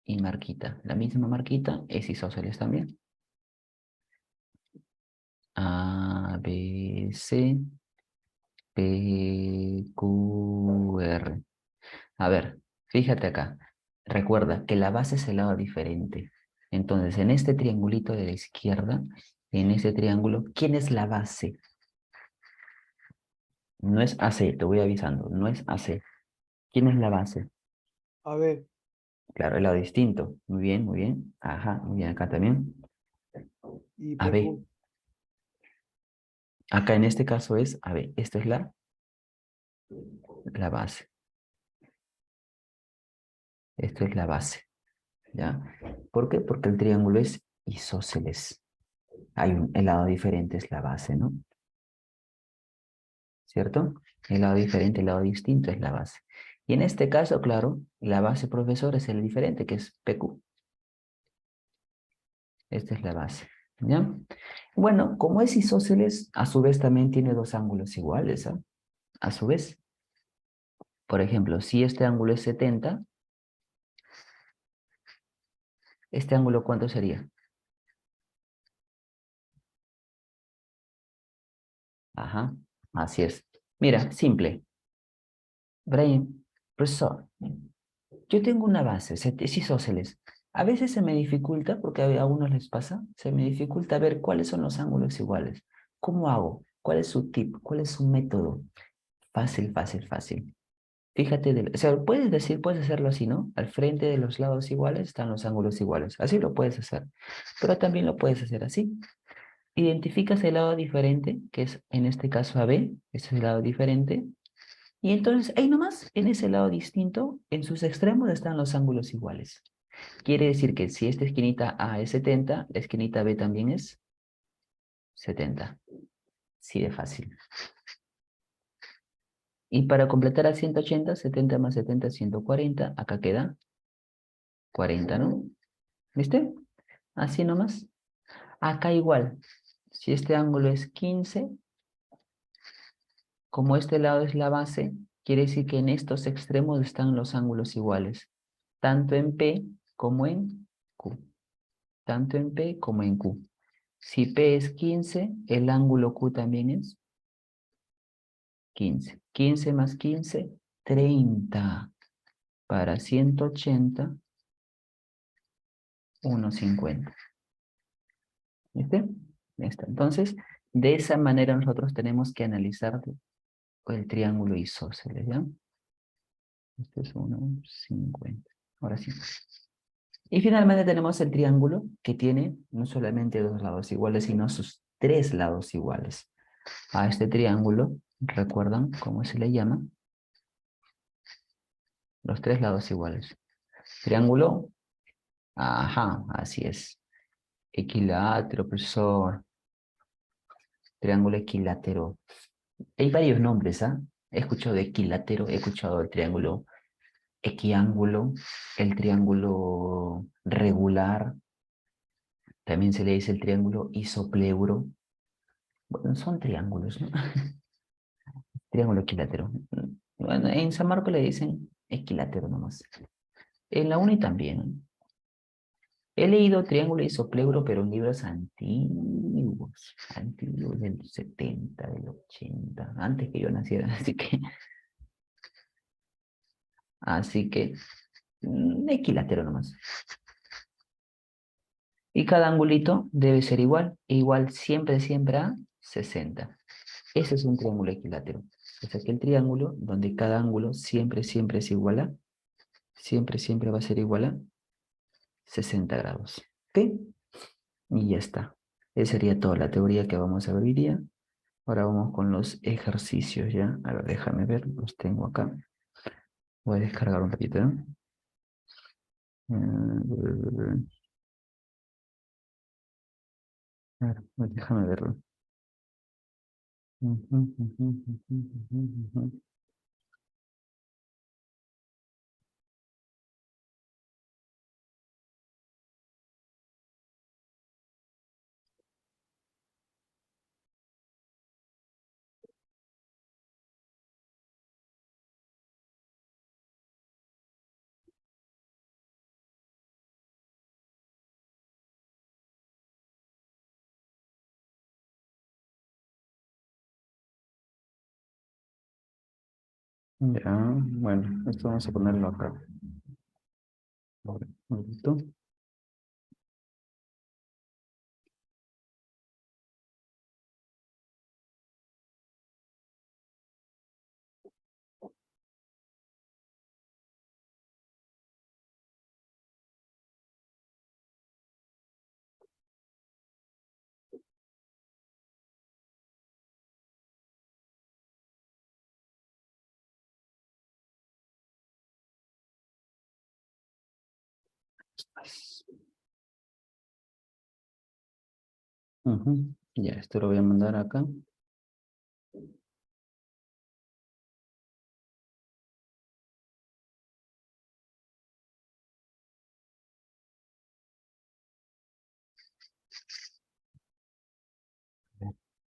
y marquita. La misma marquita es isósceles también. A, B, C, P, Q, R. A ver, fíjate acá. Recuerda que la base es el lado diferente. Entonces, en este triangulito de la izquierda, en ese triángulo, ¿quién es la base? No es AC, te voy avisando, no es AC. ¿Quién es la base? A ver, Claro, el lado distinto. Muy bien, muy bien. Ajá, muy bien, acá también. y AB. PQ. Acá en este caso es AB. Esto es la base. Esto es la base. ¿Ya? ¿Por qué? Porque el triángulo es isósceles. El lado diferente es la base, ¿no? ¿Cierto? El lado diferente, el lado distinto es la base. Y en este caso, claro, la base, profesor, es el diferente, que es PQ. Esta es la base. ¿Ya? Bueno, como es isósceles, a su vez también tiene dos ángulos iguales, ¿ah? A su vez. Por ejemplo, si este ángulo es 70, ¿este ángulo cuánto sería? Ajá, así es. Mira, simple. Brian, profesor, yo tengo una base, es isósceles. A veces se me dificulta, porque a algunos les pasa, se me dificulta ver cuáles son los ángulos iguales. ¿Cómo hago? ¿Cuál es su tip? ¿Cuál es su método? Fácil, fácil, fácil. Fíjate, o sea, puedes decir, puedes hacerlo así, ¿no? Al frente de los lados iguales están los ángulos iguales. Así lo puedes hacer. Pero también lo puedes hacer así. Identificas el lado diferente, que es en este caso AB, este es el lado diferente. Y entonces, ahí nomás, en ese lado distinto, en sus extremos están los ángulos iguales. Quiere decir que si esta esquinita A es 70, la esquinita B también es 70. Sí de fácil. Y para completar a 180, 70 más 70 es 140. Acá queda 40, ¿no? ¿Viste? Así nomás. Acá igual. Si este ángulo es 15, como este lado es la base, quiere decir que en estos extremos están los ángulos iguales. Tanto en P como en Q. Tanto en P como en Q. Si P es 15, el ángulo Q también es 15. 15 más 15, 30. Para 180, 1,50. ¿Viste? Ya está. Entonces, de esa manera nosotros tenemos que analizar el triángulo isósceles, ¿ya? Este es 1,50. Ahora sí. Y finalmente tenemos el triángulo que tiene no solamente dos lados iguales, sino sus tres lados iguales. A este triángulo, ¿recuerdan cómo se le llama? Los tres lados iguales. Triángulo, ajá, así es. Equilátero, profesor. Triángulo equilátero. Hay varios nombres, ¿ah? He escuchado de equilátero, he escuchado el triángulo equiángulo, el triángulo regular, también se le dice el triángulo isopleuro. Bueno, son triángulos, ¿no? Triángulo equilátero. Bueno, en San Marco le dicen equilátero nomás. En la uni también, ¿no? He leído triángulo isopleuro, pero en libros antiguos, antiguos del 70, del 80, antes que yo naciera, así que, equilátero nomás. Y cada angulito debe ser igual, e igual siempre, siempre a 60. Ese es un triángulo equilátero. Es aquel triángulo donde cada ángulo siempre, siempre es igual a, siempre, siempre va a ser igual a 60 grados. ¿Ok? Y ya está. Esa sería toda la teoría que vamos a ver hoy día. Ahora vamos con los ejercicios, ¿ya? A ver, déjame ver, los tengo acá. Voy a descargar un ratito, ¿no? A ver, déjame verlo. Ya, bueno, esto vamos a ponerlo acá. A ver, un ratito. Ujú. Ya, esto lo voy a mandar acá.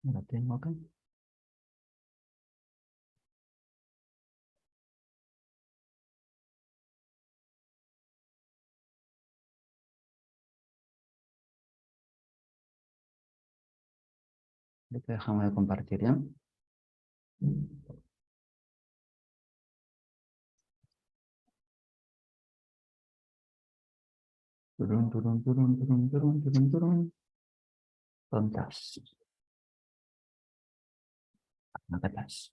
Lo tengo acá. Ahorita dejamos de compartir, ¿ya? Turun, turun, turun, turun, turun, turun, turun. ¿Dónde estás? Acá estás.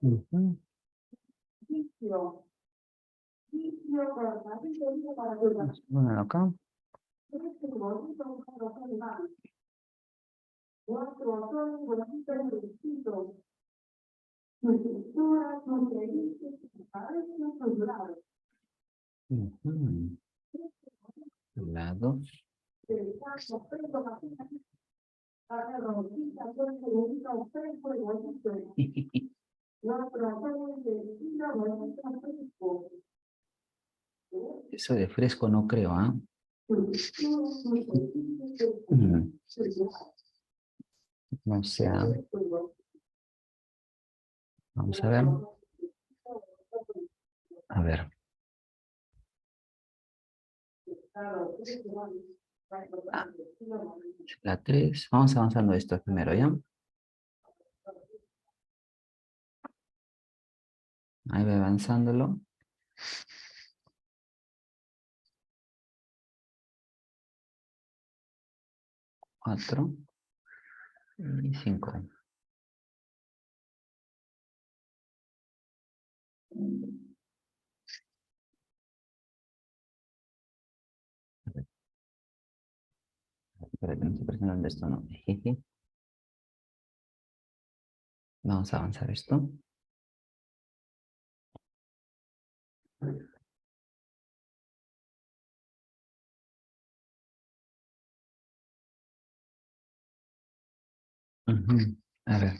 Ujú. Bueno, acá. Ujú. Lado. Eso de fresco no creo, ¿ah? Ujú. No sé, ¿ah? Vamos a ver. A ver. Ah, la 3. Vamos avanzando esto primero, ¿ya? Ahí va avanzándolo. 4 y 5. Espérate, no estoy presionando esto, no. Jeje. Vamos a avanzar esto. Ujú. A ver.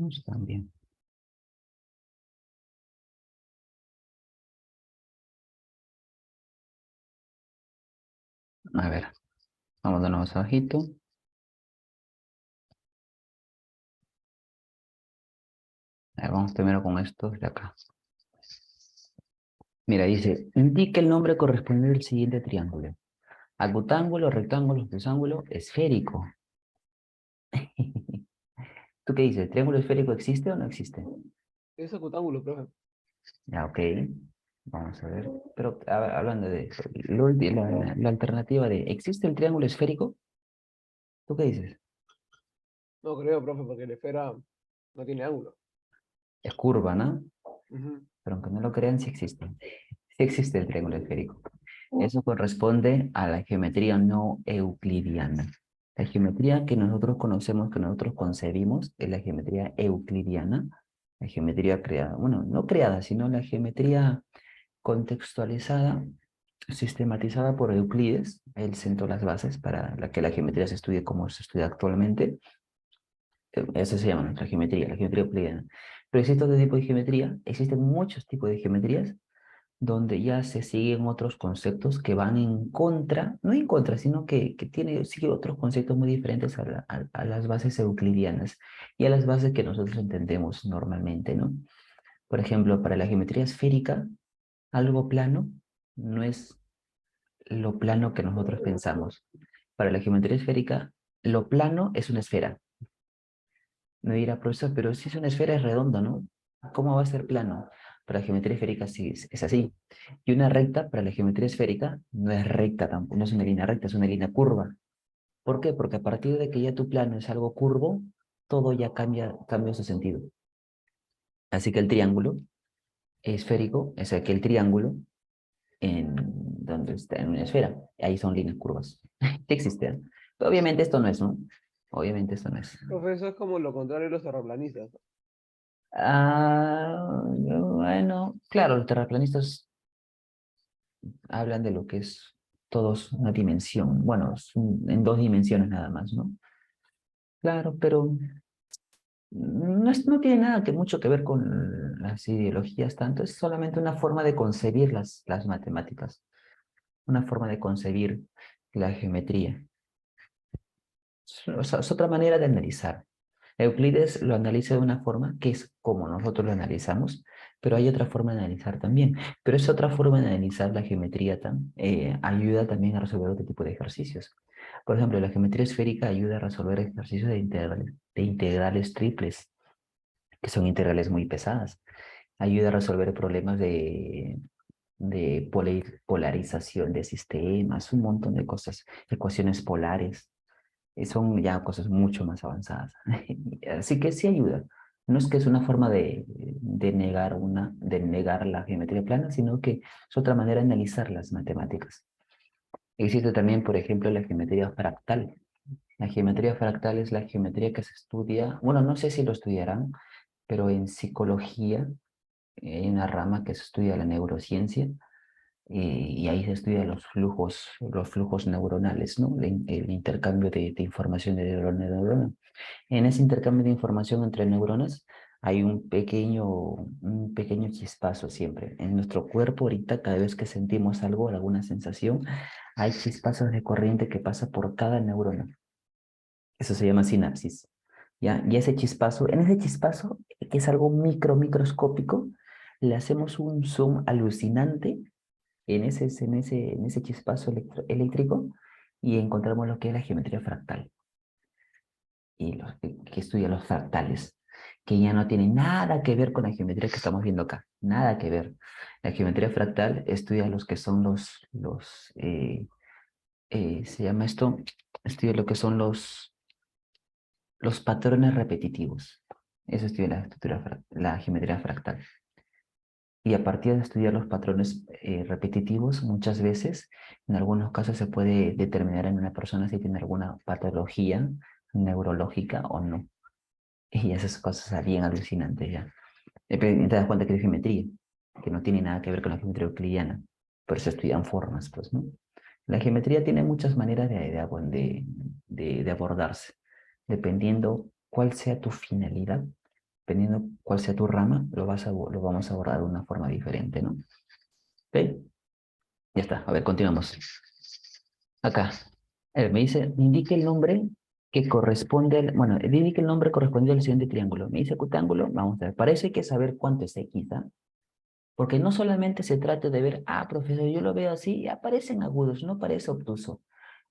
Están bien. A ver. Vamos de nuevo abajito. A ver, vamos primero con estos de acá. Mira, dice, indica el nombre correspondiente al siguiente triángulo. Acutángulo, rectángulo, obtusángulo, esférico. ¿Tú qué dices? ¿Triángulo esférico existe o no existe? es octángulo, profe. Ya, ok. Vamos a ver. Pero hablando de eso, la alternativa de, ¿existe el triángulo esférico? ¿Tú qué dices? No creo, profe, porque la esfera no tiene ángulo. Es curva, ¿no? Ujú. Pero aunque no lo crean, sí existe. Sí existe el triángulo esférico. Eso corresponde a la geometría no euclidiana. La geometría que nosotros conocemos, que nosotros concebimos, es la geometría euclidiana. La geometría creada, bueno, no creada, sino la geometría contextualizada, sistematizada por Euclides. Él sentó las bases para que la geometría se estudie como se estudia actualmente. Eso se llama nuestra geometría, la geometría euclidiana. Pero existe otro tipo de geometría, existen muchos tipos de geometrías donde ya se siguen otros conceptos que van en contra, no en contra, sino que sigue otros conceptos muy diferentes a las bases euclidianas y a las bases que nosotros entendemos normalmente, ¿no? Por ejemplo, para la geometría esférica, algo plano no es lo plano que nosotros pensamos. Para la geometría esférica, lo plano es una esfera. Me dirá, profesor, pero si es una esfera es redondo, ¿no? ¿Cómo va a ser plano? Para la geometría esférica sí es así. Y una recta para la geometría esférica no es recta tampoco, no es una línea recta, es una línea curva. ¿Por qué? Porque a partir de que ya tu plano es algo curvo, todo ya cambia su sentido. Así que el triángulo esférico es aquel triángulo en donde está en una esfera. Ahí son líneas curvas. Sí existen. Pero obviamente esto no es, ¿no? Obviamente esto no es. Profe, eso es como lo contrario de los terraplanistas. Bueno, claro, los terraplanistas hablan de lo que es todos una dimensión. Bueno, en dos dimensiones nada más, ¿no? Claro, pero no tiene nada mucho que ver con las ideologías tanto, es solamente una forma de concebir las matemáticas, una forma de concebir la geometría. Es otra manera de analizar. Euclides lo analiza de una forma que es como nosotros lo analizamos, pero hay otra forma de analizar también. Pero esa otra forma de analizar la geometría ayuda también a resolver otro tipo de ejercicios. Por ejemplo, la geometría esférica ayuda a resolver ejercicios de integrales triples, que son integrales muy pesadas. Ayuda a resolver problemas de polarización de sistemas, un montón de cosas, ecuaciones polares. Son ya cosas mucho más avanzadas. Así que sí ayuda. No es que es una forma de negar la geometría plana, sino que es otra manera de analizar las matemáticas. Existe también, por ejemplo, la geometría fractal. La geometría fractal es la geometría que se estudia, bueno, no sé si lo estudiarán, pero en psicología hay una rama que se estudia la neurociencia y ahí se estudian los flujos neuronales, ¿no? El intercambio de información de neurona a neurona. En ese intercambio de información entre neuronas hay un pequeño chispazo siempre. En nuestro cuerpo ahorita, cada vez que sentimos algo, alguna sensación, hay chispazos de corriente que pasa por cada neurona. Eso se llama sinapsis. ¿Ya? Y en ese chispazo, que es algo microscópico, le hacemos un zoom alucinante en ese chispazo eléctrico y encontramos lo que es la geometría fractal y que estudia los fractales, que ya no tiene nada que ver con la geometría que estamos viendo acá, nada que ver. La geometría fractal estudia los que son se llama esto, estudia lo que son los patrones repetitivos. Eso estudia la geometría fractal. Y a partir de estudiar los patrones repetitivos, muchas veces, en algunos casos se puede determinar en una persona si tiene alguna patología neurológica o no. Y esas cosas bien alucinantes ya. Te das cuenta que es geometría, que no tiene nada que ver con la geometría euclidiana, pero se estudian formas, pues, ¿no? La geometría tiene muchas maneras de abordarse, dependiendo cuál sea tu finalidad, dependiendo cuál sea tu rama, lo vamos a abordar de una forma diferente, ¿no? ¿Ok? Ya está, a ver, continuamos. Acá, me dice, indique el nombre que corresponde bueno, indique el nombre correspondiente al siguiente triángulo. Me dice rectángulo, vamos a ver, parece que saber cuánto es X, ¿ah? Porque no solamente se trata de ver, profesor, yo lo veo así y aparecen agudos, no parece obtuso.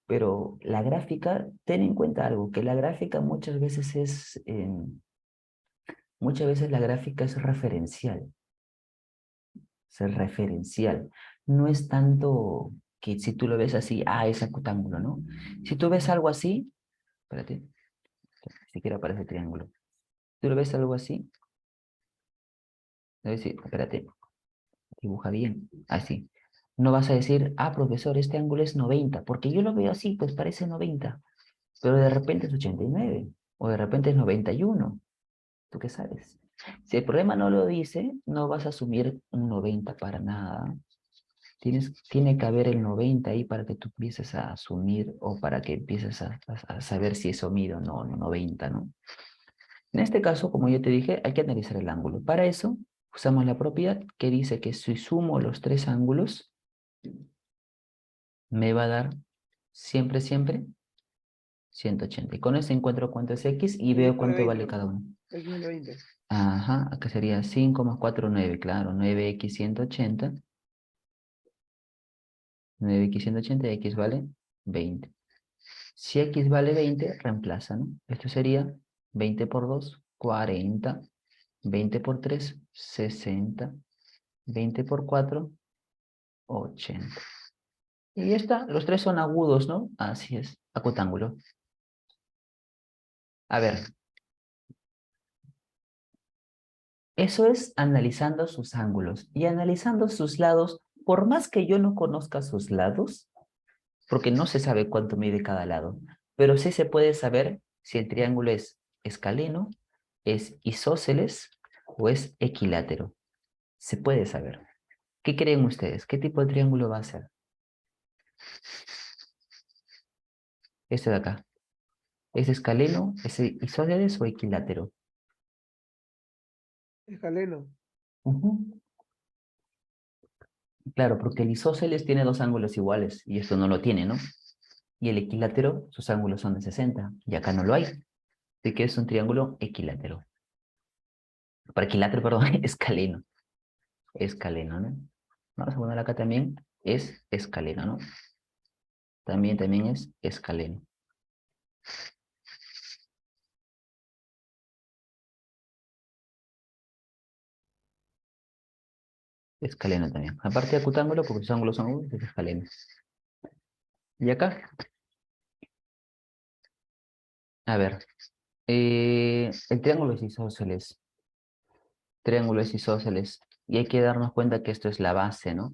Pero la gráfica, ten en cuenta algo, que la gráfica muchas veces la gráfica es referencial. Es referencial. No es tanto que si tú lo ves así, es rectángulo, ¿no? Si tú ves algo así, espérate, ni siquiera aparece triángulo. Tú lo ves algo así, debes decir, espérate, dibuja bien, así. No vas a decir, profesor, este ángulo es 90, porque yo lo veo así, pues parece 90, pero de repente es 89, o de repente es 91. ¿Tú qué sabes? Si el problema no lo dice, no vas a asumir un 90 para nada. Tiene que haber el 90 ahí para que tú empieces a asumir o para que empieces a saber si es omido o no, 90, ¿no? En este caso, como yo te dije, hay que analizar el ángulo. Para eso, usamos la propiedad que dice que si sumo los tres ángulos, me va a dar siempre 180. Y con eso encuentro cuánto es X y X veo vale cuánto 20, vale cada uno. X vale 20. Ajá, acá sería 5,49, claro, 9X 180. 9X 180 y X vale 20. Si X vale 20, reemplaza, ¿no? Esto sería 20 por 2, 40. 20 por 3, 60. 20 por 4, 80. Y ya está, los tres son agudos, ¿no? Así es, acutángulo. A ver, eso es analizando sus ángulos. Y analizando sus lados, por más que yo no conozca sus lados, porque no se sabe cuánto mide cada lado, pero sí se puede saber si el triángulo es escaleno, es isósceles o es equilátero. Se puede saber. ¿Qué creen ustedes? ¿Qué tipo de triángulo va a ser? Este de acá. ¿Es escaleno, es isósceles o equilátero? Escaleno. Ujú. Claro, porque el isósceles tiene dos ángulos iguales y esto no lo tiene, ¿no? Y el equilátero, sus ángulos son de 60 y acá no lo hay. Así que es un triángulo equilátero. Para equilátero, perdón, escaleno. Escaleno, ¿no? Vamos a poner acá también, es escaleno, ¿no? También es escaleno. Escaleno también. Aparte de acutángulo, porque sus ángulos son iguales, es escaleno. Y acá, a ver, el triángulo es isósceles. Triángulo es isósceles. Y hay que darnos cuenta que esto es la base, ¿no?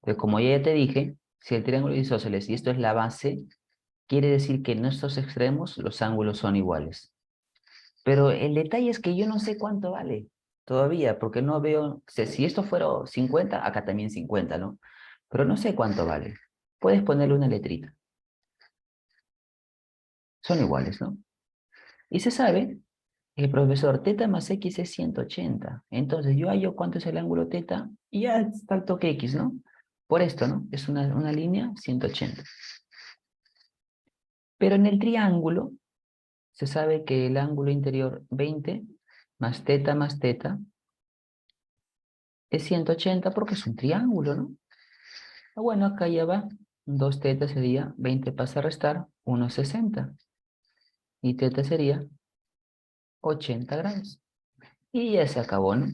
Pero como ya te dije, si el triángulo es isósceles y esto es la base, quiere decir que en estos extremos los ángulos son iguales. Pero el detalle es que yo no sé cuánto vale todavía, porque no veo, o sea, si esto fuera 50, acá también 50, ¿no? Pero no sé cuánto vale. Puedes ponerle una letrita. Son iguales, ¿no? Y se sabe, el profesor, teta más x es 180. Entonces yo hallo cuánto es el ángulo teta y ya está el toque x, ¿no? Por esto, ¿no? Es una línea 180. Pero en el triángulo se sabe que el ángulo interior 20 más teta es 180 porque es un triángulo, ¿no? Bueno, acá ya va. 2 teta sería 20 pasa a restar 1,60. Y teta sería 80 grados. Y ya se acabó, ¿no?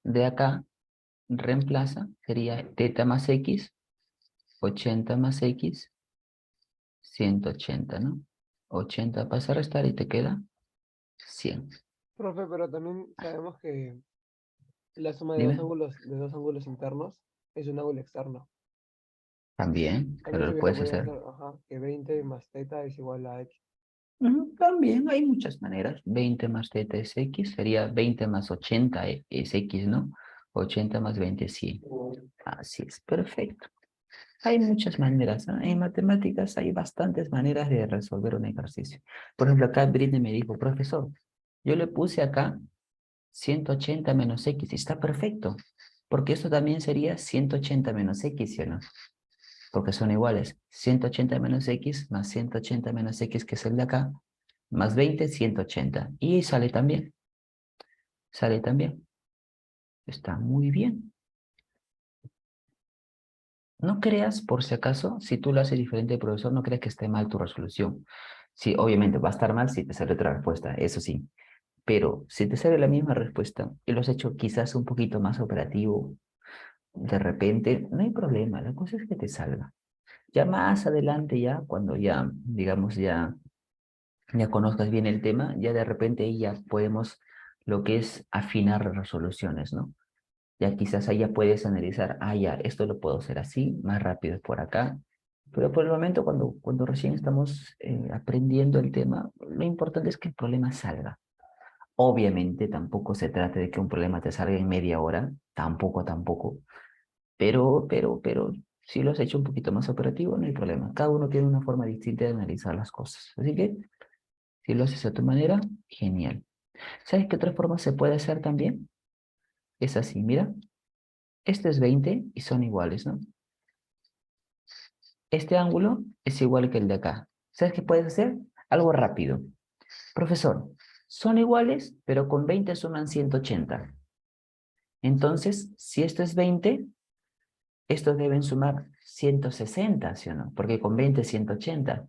De acá reemplaza, sería teta más x, 80 más x, 180, ¿no? 80 pasa a restar y te queda 100. Profe, pero también sabemos que la suma Dime. de dos ángulos internos es un ángulo externo. También, También pero se lo hubiese puedes podido hacer. hacer, ajá, que 20 más teta es igual a x. Ujú, también hay muchas maneras. 20 más teta es x, sería 20 más 80 es x, ¿no? 80 más 20 es 100. Así es, perfecto. Hay muchas maneras, ¿no? En matemáticas hay bastantes maneras de resolver un ejercicio. Por ejemplo, acá Britney me dijo, profesor, yo le puse acá 180 menos x y está perfecto, porque esto también sería 180 menos x, ¿sí o no? Porque son iguales. 180 menos x más 180 menos x, que es el de acá, más 20, 180. Y sale también. Sale también. Está muy bien. No creas, por si acaso, si tú lo haces diferente, profesor, no creas que esté mal tu resolución. Sí, obviamente va a estar mal si te sale otra respuesta, eso sí. Pero si te sale la misma respuesta y lo has hecho quizás un poquito más operativo, de repente, no hay problema. La cosa es que te salga. Ya más adelante, ya cuando ya, digamos, ya conozcas bien el tema, ya de repente ya podemos lo que es afinar resoluciones, ¿no? Ya quizás ahí ya puedes analizar, ya, esto lo puedo hacer así, más rápido por acá. Pero por el momento, cuando recién estamos aprendiendo el tema, lo importante es que el problema salga. Obviamente tampoco se trata de que un problema te salga en media hora, tampoco. Pero, si lo has hecho un poquito más operativo, no hay problema. Cada uno tiene una forma distinta de analizar las cosas. Así que, si lo haces a tu manera, genial. ¿Sabes qué otra forma se puede hacer también? Es así, mira. Este es 20 y son iguales, ¿no? Este ángulo es igual que el de acá. ¿Sabes qué puedes hacer? Algo rápido. Profesor, son iguales, pero con 20 suman 180. Entonces, si esto es 20, estos deben sumar 160, ¿sí o no? Porque con 20 es 180.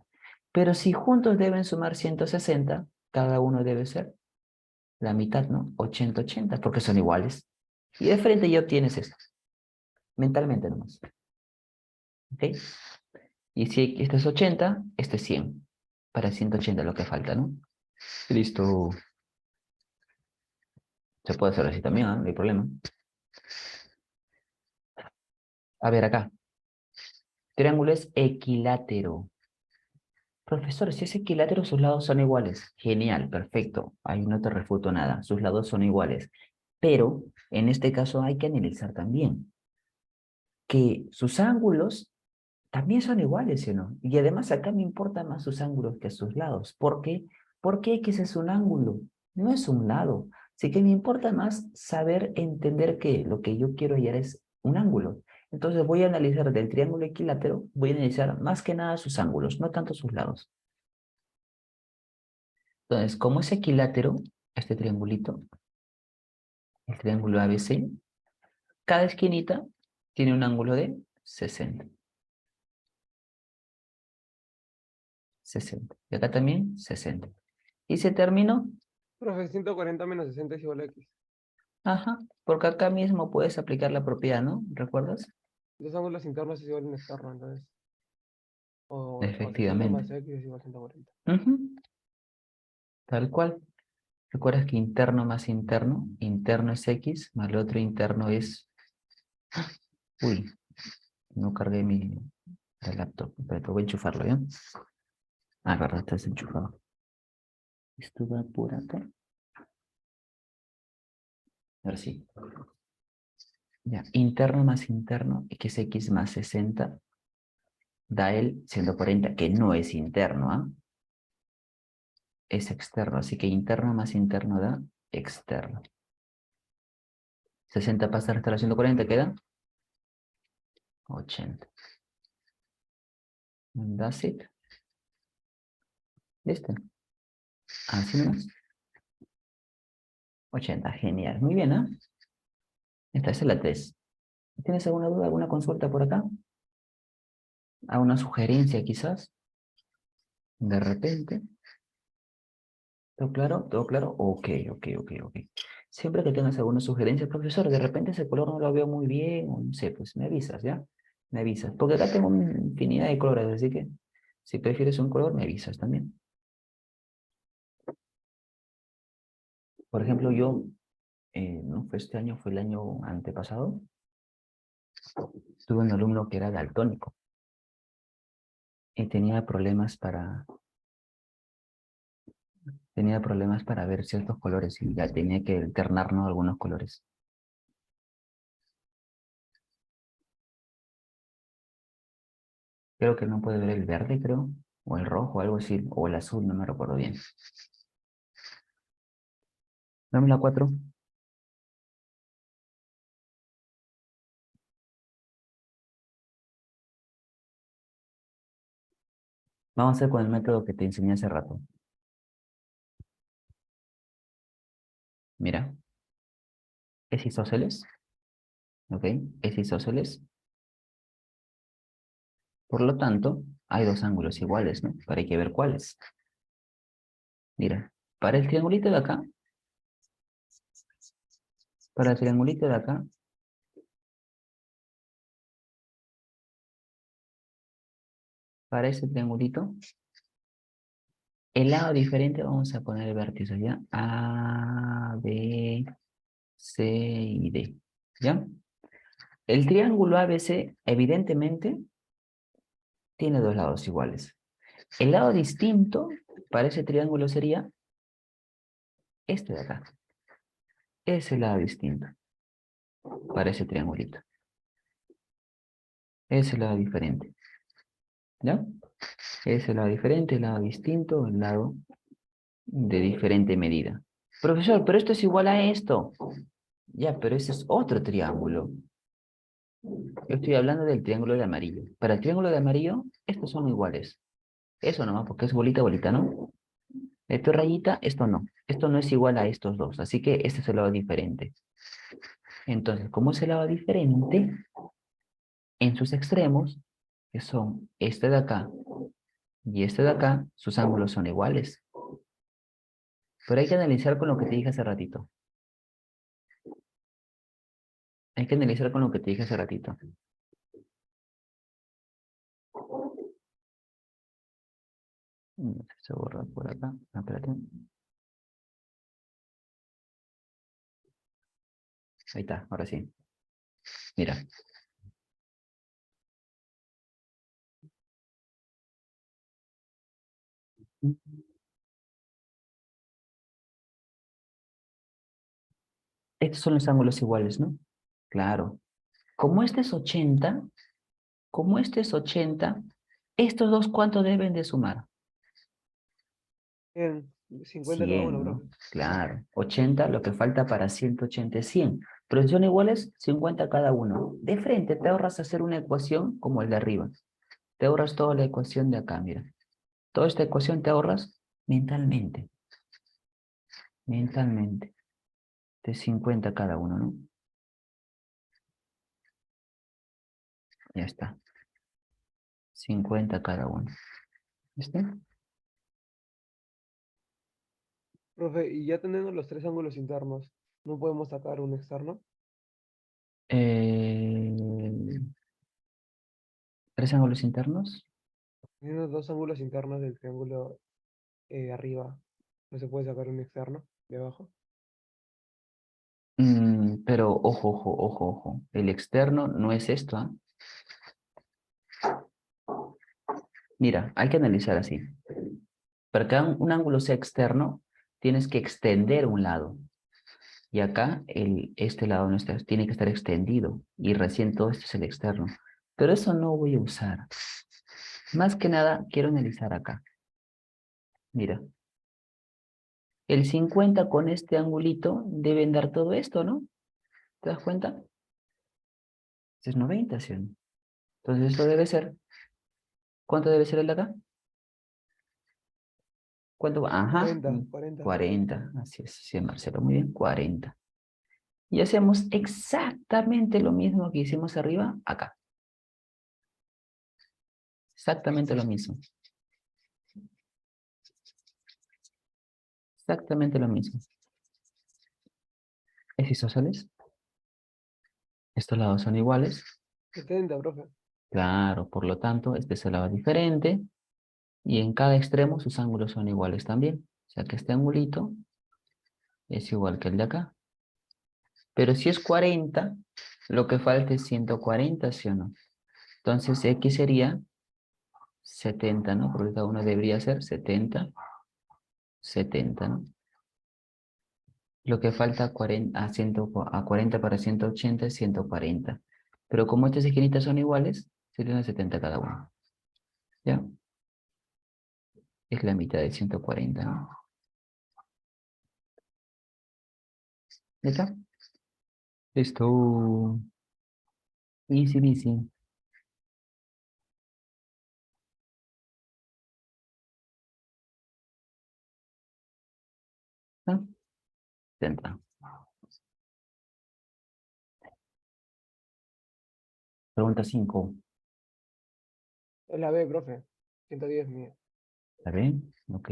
Pero si juntos deben sumar 160, cada uno debe ser la mitad, ¿no? 80, porque son iguales. Y de frente ya obtienes esto. Mentalmente nomás. ¿Ok? Y si este es 80, este es 100. Para 180 lo que falta, ¿no? Listo. Se puede hacer así también, ¿no? No hay problema. A ver acá. Triángulo es equilátero. Profesor, si es equilátero, sus lados son iguales. Genial, perfecto. Ahí no te refuto nada. Sus lados son iguales. Pero en este caso hay que analizar también que sus ángulos también son iguales, ¿sí o no? Y además acá me importan más sus ángulos que sus lados. ¿Por qué? Porque X es un ángulo, no es un lado. Así que me importa más saber entender que lo que yo quiero hallar es un ángulo. Entonces voy a analizar del triángulo equilátero, voy a analizar más que nada sus ángulos, no tanto sus lados. Entonces, como es equilátero, este triangulito, el triángulo ABC, cada esquinita tiene un ángulo de 60. 60. Y acá también 60. Y se terminó. Profe, 140 menos 60 es igual a X. Ajá, porque acá mismo puedes aplicar la propiedad, ¿no? ¿Recuerdas? Dos ángulos internos es igual a un externo, entonces. O 60 Efectivamente. más X es igual a 140. Ujú, tal cual. ¿Recuerdas que interno más interno es X, más el otro interno es... Uy, no cargué la laptop, pero voy a enchufarlo, ¿ya? Ah, verdad, está desenchufado. Esto va por acá. Ahora sí. Ya, interno más interno, que es X más 60, da el 140, que no es interno, ¿ah? Es externo, así que interno más interno da externo. 60 pasa a restar a 140, queda 80. That's it. ¿Listo? Así nomás. 80, genial. Muy bien, ¿ah? Esta es la 3. ¿Tienes alguna duda, alguna consulta por acá? ¿Alguna sugerencia quizás? De repente. ¿Todo claro? ¿Todo claro? Ok, ok, ok, ok. Siempre que tengas alguna sugerencia, profesor, de repente ese color no lo veo muy bien, o no sé, pues me avisas, ¿ya? Me avisas. Porque acá tengo una infinidad de colores, así que si prefieres un color, me avisas también. Por ejemplo, yo, no fue este año, fue el año antepasado, tuve un alumno que era daltónico y tenía problemas para ver ciertos colores y ya tenía que alternarnos algunos colores. Creo que no puede ver el verde, creo, o el rojo, algo así, o el azul, no me recuerdo bien. Dame la 4. Vamos a hacer con el método que te enseñé hace rato. Mira, es isósceles, ¿ok? Es isósceles. Por lo tanto, hay dos ángulos iguales, ¿no? Pero hay que ver cuáles. Mira, para el triangulito de acá, para el triangulito de acá, para ese triangulito, el lado diferente vamos a poner el vértice, ¿ya? A, B, C y D, ¿ya? El triángulo ABC, evidentemente, tiene dos lados iguales. El lado distinto para ese triángulo sería este de acá. Ese lado distinto para ese triangulito. Ese lado diferente, ¿ya? Ese lado diferente, el lado distinto, el lado de diferente medida. Profesor, pero esto es igual a esto. Ya, pero ese es otro triángulo. Yo estoy hablando del triángulo de amarillo. Para el triángulo de amarillo, estos son iguales. Eso nomás, porque es bolita, bolita, ¿no? Esto es rayita, esto no. Esto no es igual a estos dos, así que este es el lado diferente. Entonces, como es el lado diferente, en sus extremos, que son este de acá y este de acá, sus ángulos son iguales. Pero hay que analizar con lo que te dije hace ratito. Hay que analizar con lo que te dije hace ratito. Se borra por acá. Ah, espérate. Ahí está, ahora sí. Mira, Estos son los ángulos iguales, ¿no? Claro. Como este es 80, como este es 80, estos dos, ¿cuánto deben de sumar? Bien, 50 cada 100, uno, ¿no? profe. Claro. 80, lo que falta para 180 es 100. Pero si son iguales, 50 cada uno. De frente te ahorras hacer una ecuación como el de arriba. Te ahorras toda la ecuación de acá, mira. Toda esta ecuación te ahorras mentalmente. Mentalmente. De 50 cada uno, ¿no? Ya está. 50 cada uno. ¿Viste? Profe, y ya teniendo los tres ángulos internos, ¿no podemos sacar un externo? Eh, ¿Tres ángulos internos? Teniendo dos ángulos internos del triángulo de arriba, ¿no se puede sacar un externo de abajo? Pero ojo, ojo, ojo, ojo. El externo no es esto, ¿ah? Mira, hay que analizar así. Para que un ángulo sea externo, tienes que extender un lado. Y acá este lado no está, tiene que estar extendido. Y recién todo esto es el externo. Pero eso no voy a usar. Más que nada, quiero analizar acá. Mira, el 50 con este angulito deben dar todo esto, ¿no? ¿Te das cuenta? Este es 90, ¿sí o no? Entonces esto debe ser, ¿cuánto debe ser el de acá? ¿Cuánto va? Ajá, 40. 40. Así es, sí, Marcelo, muy bien, 40. Y hacemos exactamente lo mismo que hicimos arriba, acá. Exactamente lo mismo. Exactamente lo mismo. ¿Es isósceles? Estos lados son iguales. 70, profe. Claro, por lo tanto, este es el lado diferente. Y en cada extremo sus ángulos son iguales también. O sea que este angulito es igual que el de acá. Pero si es 40, lo que falta es 140, ¿sí o no? Entonces X sería 70, ¿no? Porque cada uno debería ser 70, 70, ¿no? Lo que falta 40, a 40 para 180 es 140. Pero como estas esquinitas son iguales, serían 70 cada uno. ¿Ya? Es la mitad de 140, ¿no? ¿Ya está? Listo. Easy, easy. ¿Ah? 70. Pregunta 5. Es la B, profe. 110 mía. ¿Está bien? Ok.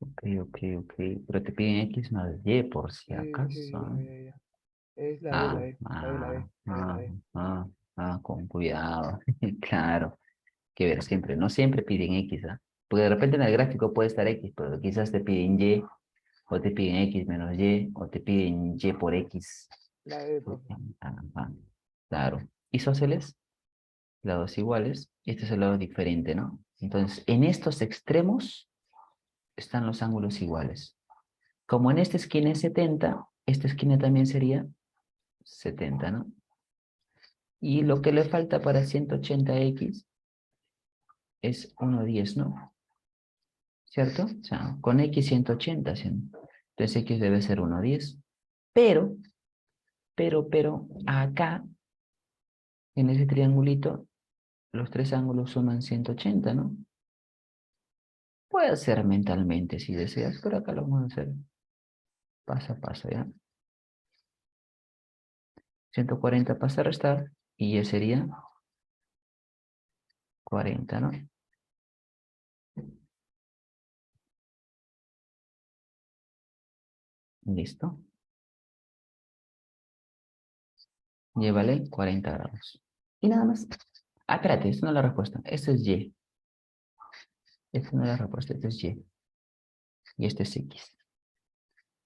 Ok, ok, ok. Pero te piden X más Y por si Sí, acaso. sí, ya. Es la D, la Ah, D. La D, la ah, D. Es la ah, D. ah, con cuidado. Claro. Que ver siempre. No siempre piden X, ¿ah? Porque de repente en el gráfico puede estar X, pero quizás te piden Y, o te piden X menos Y, o te piden Y por X. La D, profe. Ah, ah, claro. Isósceles, lados iguales. Este es el lado diferente, ¿no? Entonces, en estos extremos están los ángulos iguales. Como en esta esquina es 70, esta esquina también sería 70, ¿no? Y lo que le falta para 180x es 1,10, ¿no? ¿Cierto? O sea, con x 180, ¿sí? Entonces x debe ser 1,10. Pero, acá, en ese triangulito, los tres ángulos suman 180, ¿no? Puede ser mentalmente si deseas, pero acá lo vamos a hacer paso a paso, ¿ya? 140 pasa a restar y ya sería 40, ¿no? Listo. Llévale 40 grados. Y nada más. Ah, espérate, esta no es la respuesta. Esto es Y. Esta no es la respuesta, esto es Y. Y esto es X.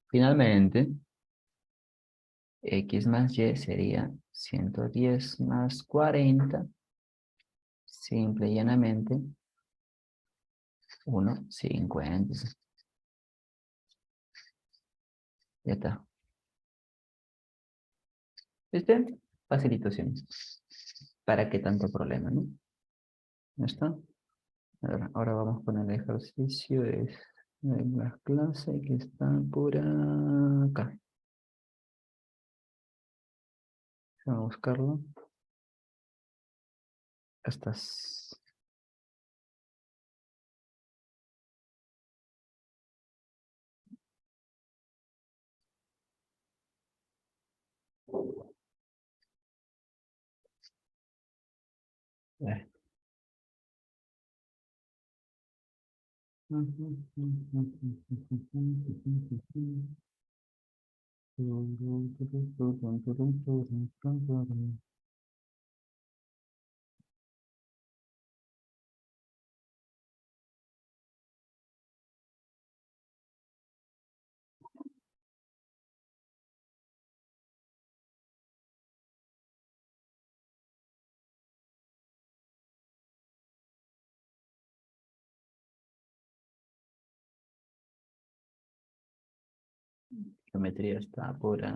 Finalmente, X más Y sería 110 más 40. Simple y llanamente 1,50. Ya está. ¿Viste? Facilito, sí. ¿Para qué tanto problema, no? ¿Ya está? A ver, ahora vamos con el ejercicio de las clases que están por acá. Vamos a buscarlo. Acá estás. A ver. Geometría está por acá.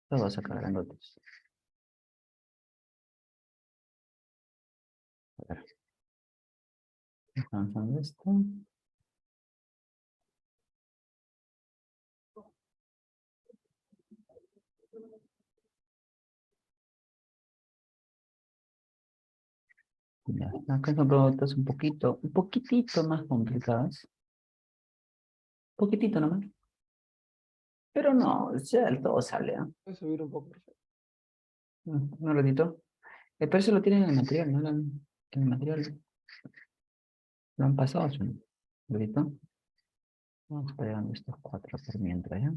Lo vas a sacar grandotes. A ver. Avanzando esto. Ya, acá son preguntas un poquitito más complicadas. Un poquitito nomás. Pero no, ya el todo sale, ¿eh? Voy a subir un poco, por favor. Un ratito. Pero eso lo tienen en el material, ¿no? En el material lo han pasado, ¿sí? Un ratito. Vamos pegando estos 4 por mientras, ¿ya?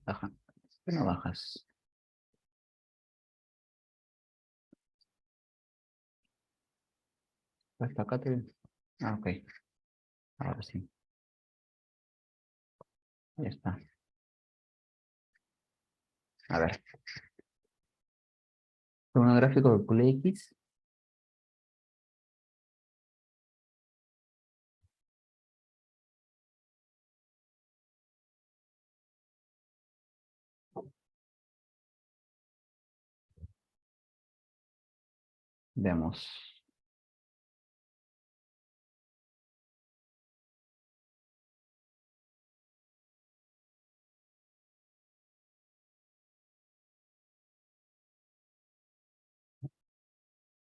Baja. ¿Por qué no bajas? Hasta acá te... Ah, ok. Ahora sí. Ya está. A ver. Con un gráfico de Q X. Veamos.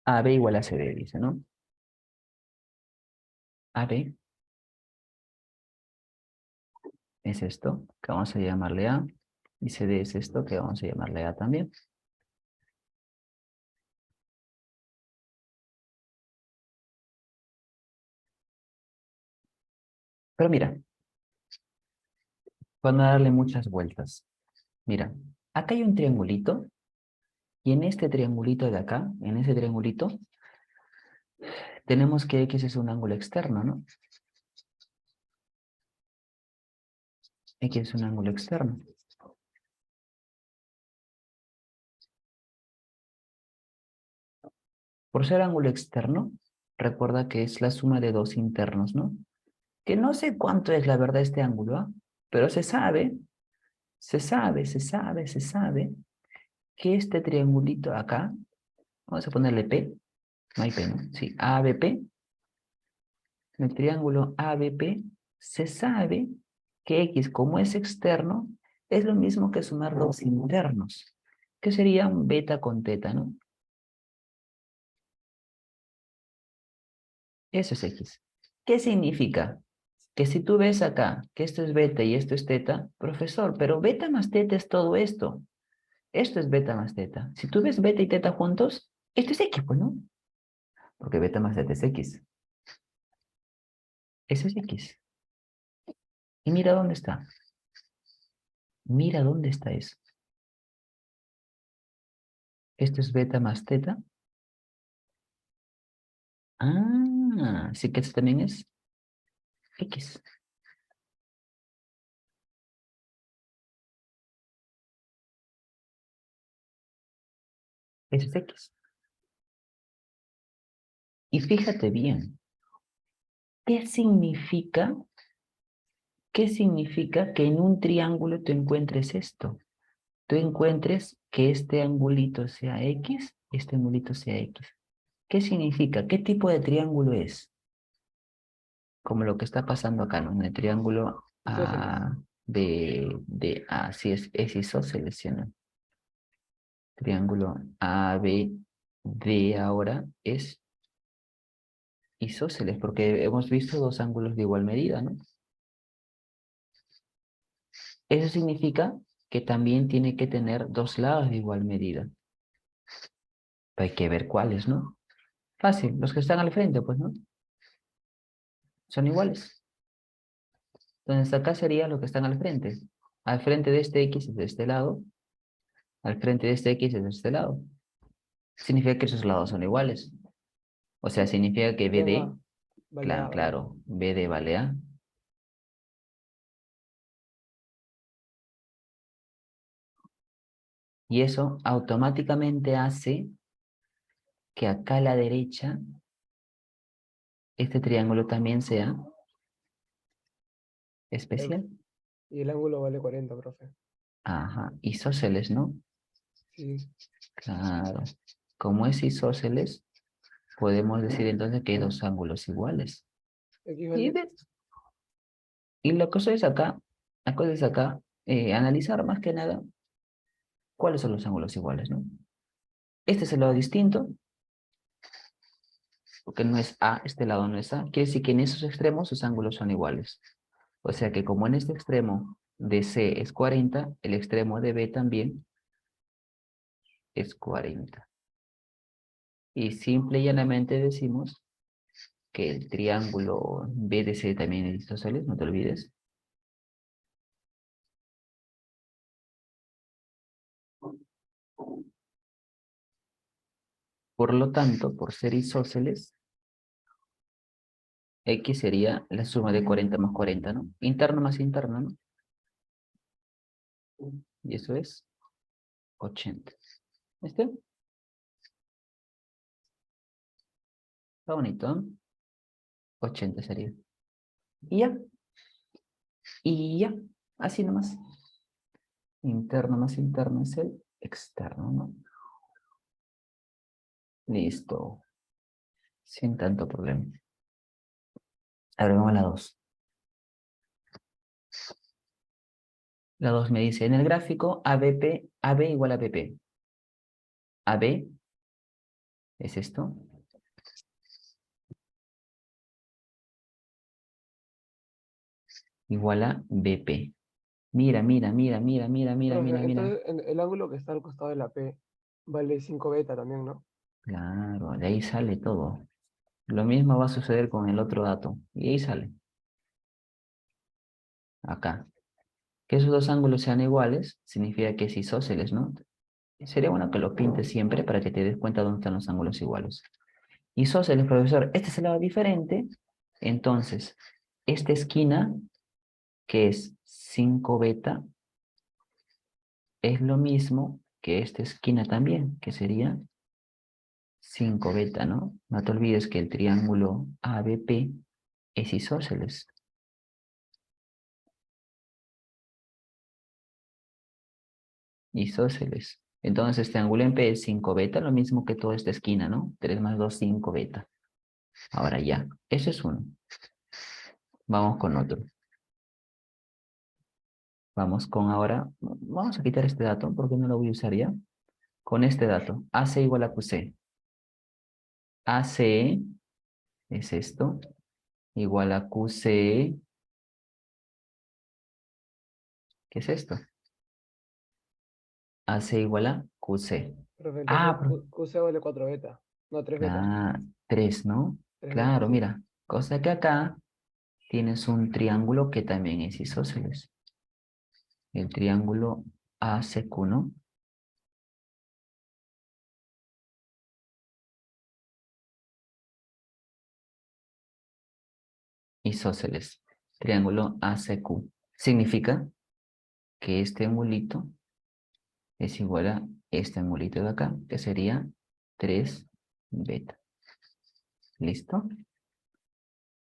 AB igual a CD, dice, ¿no? AB es esto, que vamos a llamarle A. Y CD es esto, que vamos a llamarle A también. Pero mira, van a darle muchas vueltas. Mira, acá hay un triangulito. Y en este triangulito de acá, en ese triangulito, tenemos que X es un ángulo externo, ¿no? X es un ángulo externo. Por ser ángulo externo, recuerda que es la suma de dos internos, ¿no? Que no sé cuánto es la verdad este ángulo, ¿ah? Pero se sabe que este triangulito acá, vamos a ponerle P, no hay P, ¿no? Sí, ABP, el triángulo ABP, se sabe que X, como es externo, es lo mismo que sumar dos internos, que sería un beta con teta, ¿no? Eso es X. ¿Qué significa? Que si tú ves acá que esto es beta y esto es teta, profesor, pero beta más teta es todo esto. Esto es beta más teta. Si tú ves beta y teta juntos, esto es X, pues, ¿no? Porque beta más teta es X. Eso es X. Y mira dónde está. Mira dónde está eso. Esto es beta más teta. Ah, sí que esto también es X. Eso es X. Y fíjate bien, ¿qué significa? ¿Qué significa que en un triángulo tú encuentres esto? Tú encuentres que este angulito sea X, este angulito sea X. ¿Qué significa? ¿Qué tipo de triángulo es? Como lo que está pasando acá, ¿no? En el triángulo Isósceles. ABDA, así es isósceles, ¿sí o no? Triángulo ABD ahora es isósceles, porque hemos visto dos ángulos de igual medida, ¿no? Eso significa que también tiene que tener dos lados de igual medida. Hay que ver cuáles, ¿no? Fácil, los que están al frente, pues, ¿no? Son iguales. Entonces acá sería lo que están al frente. Al frente de este X es de este lado. Al frente de este X es de este lado. Significa que esos lados son iguales. O sea, significa que BD, Tema, vale A, claro, vale A. claro, BD vale A. Y eso automáticamente hace que acá a la derecha este triángulo también sea El- especial. Y el ángulo vale 40, profe. Ajá, isósceles, ¿no? Sí. Claro. Como es isósceles, podemos decir entonces que hay dos ángulos iguales. X Y, vale. y la cosa es acá, analizar más que nada cuáles son los ángulos iguales, ¿no? Este es el lado distinto, porque no es A, este lado no es A. Quiere decir que en esos extremos sus ángulos son iguales. O sea que como en este extremo de C es 40, el extremo de B también es 40. Y simple y llanamente decimos que el triángulo BDC también es isósceles, no te olvides. Por lo tanto, por ser isósceles, X sería la suma de 40 más 40, ¿no? Interno más interno, ¿no? Y eso es 80. ¿Este? Está bonito, ¿no? 80 sería. Y ya. Y ya. Así nomás. Interno más interno es el externo, ¿no? Listo. Sin tanto problema. Ahora vamos a la 2. La 2 me dice, en el gráfico ABP, AB igual a BP. AB es esto. Igual a BP. Mira, mira, mira, mira, mira, mira, mira, Profe, mira. entonces el ángulo que está al costado de la P vale 5 beta también, ¿no? Claro, de ahí sale todo. Lo mismo va a suceder con el otro dato. Y ahí sale. Acá. Que esos dos ángulos sean iguales significa que es isósceles, ¿no? Sería bueno que lo pintes siempre para que te des cuenta dónde están los ángulos iguales. Isósceles, profesor, este es el lado diferente. Entonces, esta esquina, que es 5 beta, es lo mismo que esta esquina también, que sería 5 beta, ¿no? No te olvides que el triángulo ABP es isósceles. Isósceles. Entonces, este ángulo en P es 5 beta, lo mismo que toda esta esquina, ¿no? 3 más 2, 5 beta. Ahora ya, ese es uno. Vamos con otro. Vamos con ahora, vamos a quitar este dato porque no lo voy a usar ya. Con este dato, AC igual a QC. AC es esto, igual a QC. ¿Qué es esto? AC igual a QC. Profe, entonces Ah, pero, QC vale 4 beta. No, 3 beta. 3, ¿no? 3 beta, Claro, sí. mira, cosa que acá tienes un triángulo que también es isósceles. El triángulo ACQ, ¿no? Isósceles. Triángulo ACQ. Significa que este angulito es igual a este angulito de acá, que sería 3 beta. ¿Listo?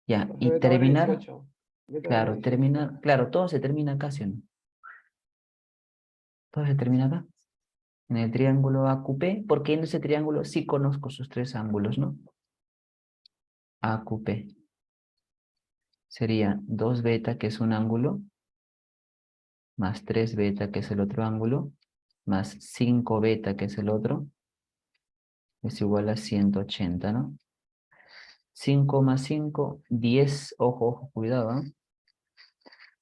Ya, Profe, y beta vale terminar, 18. Beta vale claro, 18. terminar, claro, todo se termina acá, ¿sí o no? Todo se termina acá. En el triángulo AQP, porque en ese triángulo sí conozco sus 3 ángulos, ¿no? AQP. Sería 2 beta, que es un ángulo, más 3 beta, que es el otro ángulo, más 5 beta, que es el otro, es igual a 180, ¿no? 5 más 5, 10, ojo, ojo, cuidado, ¿eh?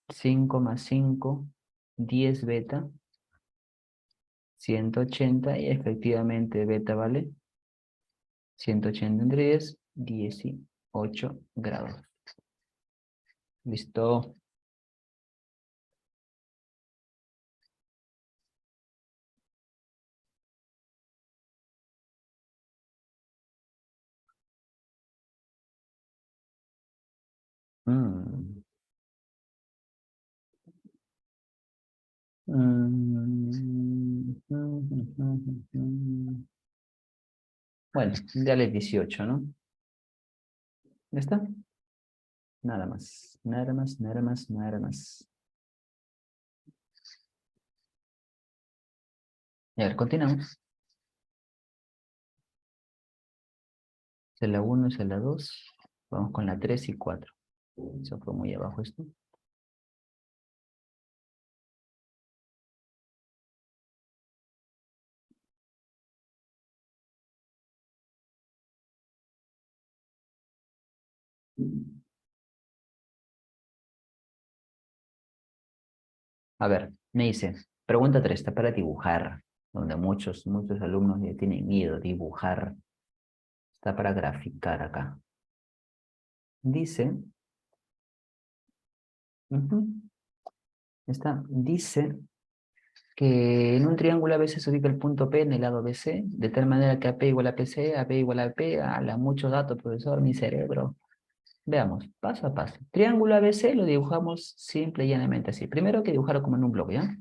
5 más 5, 10 beta, 180, y efectivamente beta vale 180 entre 10, 18 grados. ¿Listo? Mm. Bueno, dale 18, ¿no? ¿Ya está? Nada más, nada más, nada más, nada más. Y a ver, continuamos. Es la 1, es la 2. Vamos con la 3 y 4. Eso fue muy abajo esto. A ver, me dice, pregunta 3, está para dibujar, donde muchos alumnos ya tienen miedo, dibujar. Está para graficar acá. Dice, dice que en un triángulo ABC se ubica el punto P en el lado BC, de tal manera que AP igual a PC, AB igual a P, muchos datos, profesor, mi cerebro. Veamos, paso a paso. Triángulo ABC lo dibujamos simple y llanamente así. Primero hay que dibujarlo como en un bloque, ¿ya?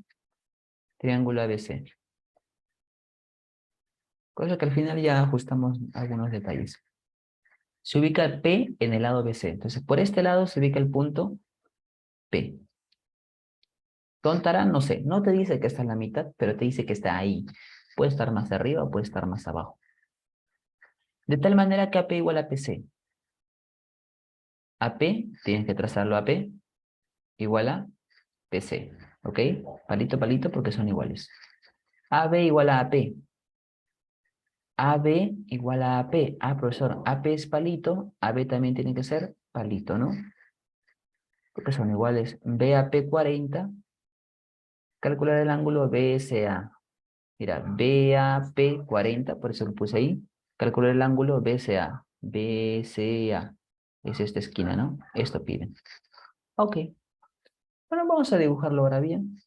Triángulo ABC. Cosa que al final ya ajustamos algunos detalles. Se ubica P en el lado BC. Entonces, por este lado se ubica el punto P. ¿Dónde estará? No sé. No te dice que está en la mitad, pero te dice que está ahí. Puede estar más arriba o puede estar más abajo. De tal manera que AP igual a PC. AP, tienes que trazarlo AP, igual a PC. ¿Ok? Palito, palito, porque son iguales. AB igual a AP. AB igual a AP. Ah, profesor, AP es palito, AB también tiene que ser palito, ¿no? Porque son iguales. BAP 40, calcular el ángulo BSA. Mira, BAP 40, por eso lo puse ahí. Calcular el ángulo BCA. BCA. Es esta esquina, ¿no? Esto piden. Ok. Bueno, vamos a dibujarlo ahora bien.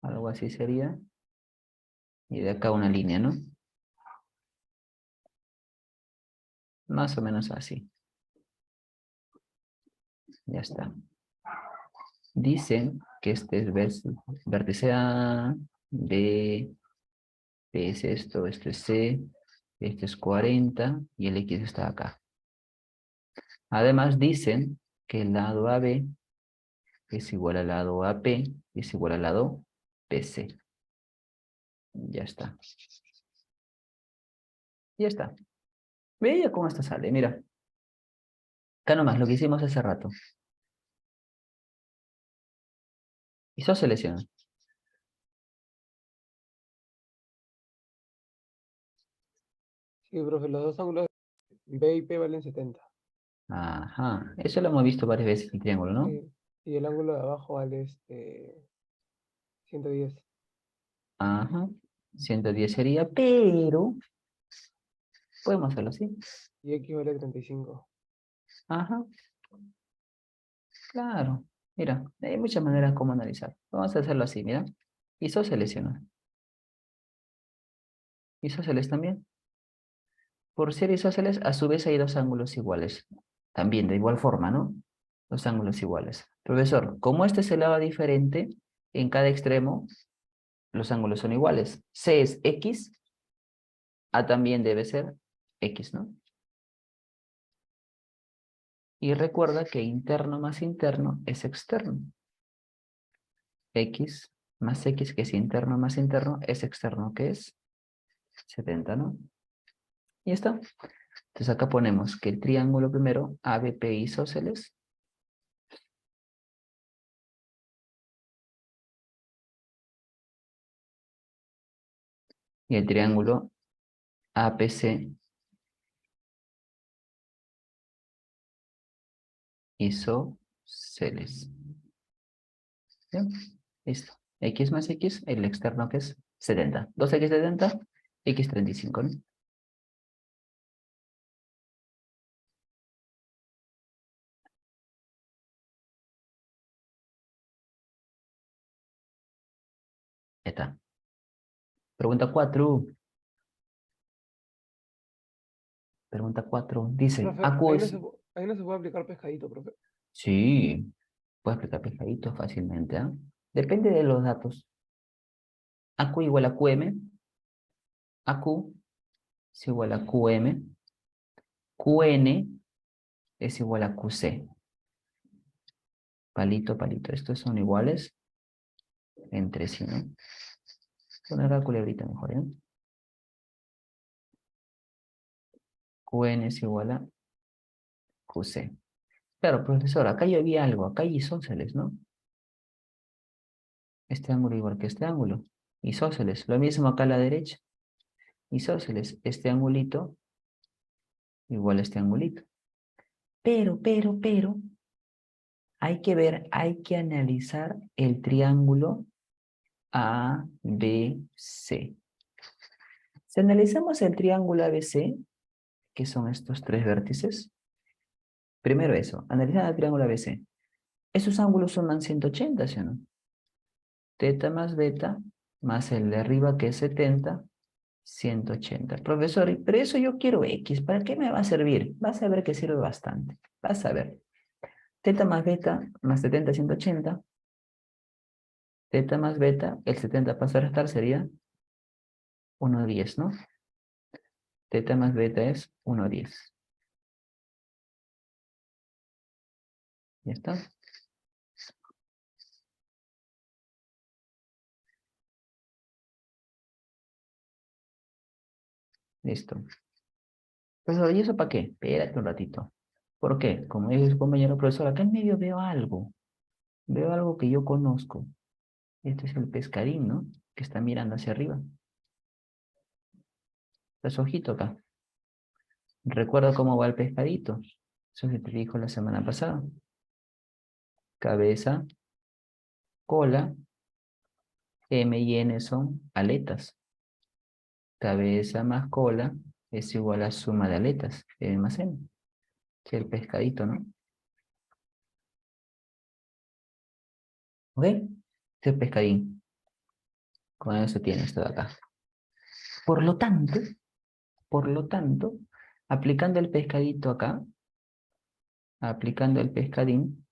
Algo así sería. Y de acá una línea, ¿no? Más o menos así. Ya está. Dicen que este es vértice A, B es esto es C, este es 40 y el X está acá. Además dicen que el lado AB es igual al lado AP, es igual al lado PC. Ya está. Ya está. Veía cómo esto sale, mira. Acá nomás, lo que hicimos hace rato. Y eso selecciona. Sí, profe, los dos ángulos B y P valen 70. Ajá. Eso lo hemos visto varias veces en el triángulo, ¿no? Sí. Y el ángulo de abajo vale 110. Ajá. 110 sería, pero podemos hacerlo así. Y X vale 35. Ajá. Claro. Mira, hay muchas maneras como analizar. Vamos a hacerlo así, mira. Isósceles, isósceles también. Por ser isósceles, a su vez hay dos ángulos iguales. También de igual forma, ¿no? Dos ángulos iguales. Profesor, como este es el lado diferente, en cada extremo los ángulos son iguales. C es X, A también debe ser X, ¿no? Y recuerda que interno más interno es externo. X más X, que es interno más interno, es externo, que es 70, ¿no? Y ya está. Entonces acá ponemos que el triángulo primero, ABP isósceles, y el triángulo APC isósceles. ¿Bien? Listo. X más X, el externo que es 70. 2X70, X35, ¿no? Ya está. Pregunta 4. Pregunta 4. Dice, Profe, AQ es... ahí no se puede aplicar pescadito, profe. Sí, puedes aplicar pescadito fácilmente, ¿ah? Depende de los datos. AQ igual a QM. AQ es igual a QM. QN es igual a QC. Palito, palito. Estos son iguales entre sí, ¿no? Poner la culebrita mejor, ¿eh? QN es igual a QC. Claro, profesor, acá yo vi algo. Acá hay isósceles, ¿no? Este ángulo igual que este ángulo. Isósceles. Lo mismo acá a la derecha. Isósceles. Este angulito igual a este angulito. Pero, hay que ver, hay que analizar el triángulo ABC. Si analizamos el triángulo ABC, que son estos tres vértices, primero eso, analizar el triángulo ABC. Esos ángulos suman 180, ¿sí o no? Teta más beta, más el de arriba que es 70, 180. Profesor, pero eso yo quiero X, ¿para qué me va a servir? Vas a ver que sirve bastante. Vas a ver. Teta más beta, más 70, 180. Teta más beta, el 70 pasa a restar, sería 1,10, ¿no? Teta más beta es 1,10. ¿Ya está? Listo. Profesor, ¿y eso para qué? Espérate un ratito. ¿Por qué? Como dice su compañero profesor, acá en medio veo algo. Veo algo que yo conozco. Este es el pescadín, ¿no? Que está mirando hacia arriba. Pues ojito acá. Recuerda cómo va el pescadito. Eso se te dijo la semana pasada. Cabeza, cola, M y N son aletas. Cabeza más cola es igual a suma de aletas, M más N. Que el pescadito, ¿no? ¿Ok? Este es el pescadín. Con eso tienes esto de acá. Por lo tanto, aplicando el pescadito acá, aplicando el pescadín,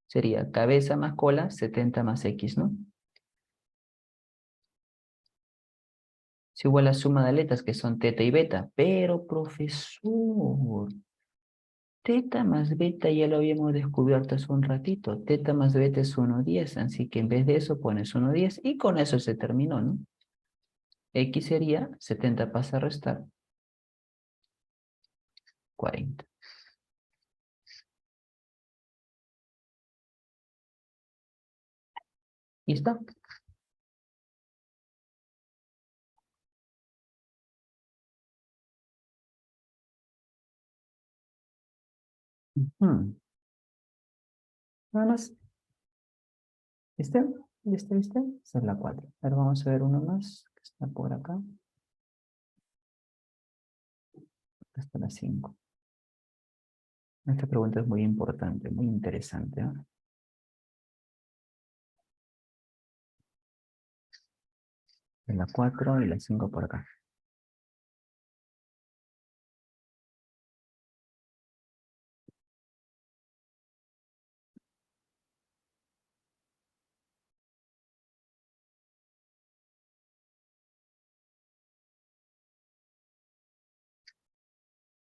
sería cabeza más cola, 70 más X, ¿no? Es igual a suma de aletas, que son teta y beta. Pero, profesor, Teta más beta ya lo habíamos descubierto hace un ratito. Teta más beta es 1,10. Así que en vez de eso pones 1,10 y con eso se terminó, ¿no? X sería 70 pasa a restar 40. Y está. Ujú. Nada más. ¿Viste? ¿Viste? ¿Viste? Esa es la 4. Ahora vamos a ver uno más que está por acá. Hasta la 5. Esta pregunta es muy importante, muy interesante, ¿eh? La 4 y la 5 por acá.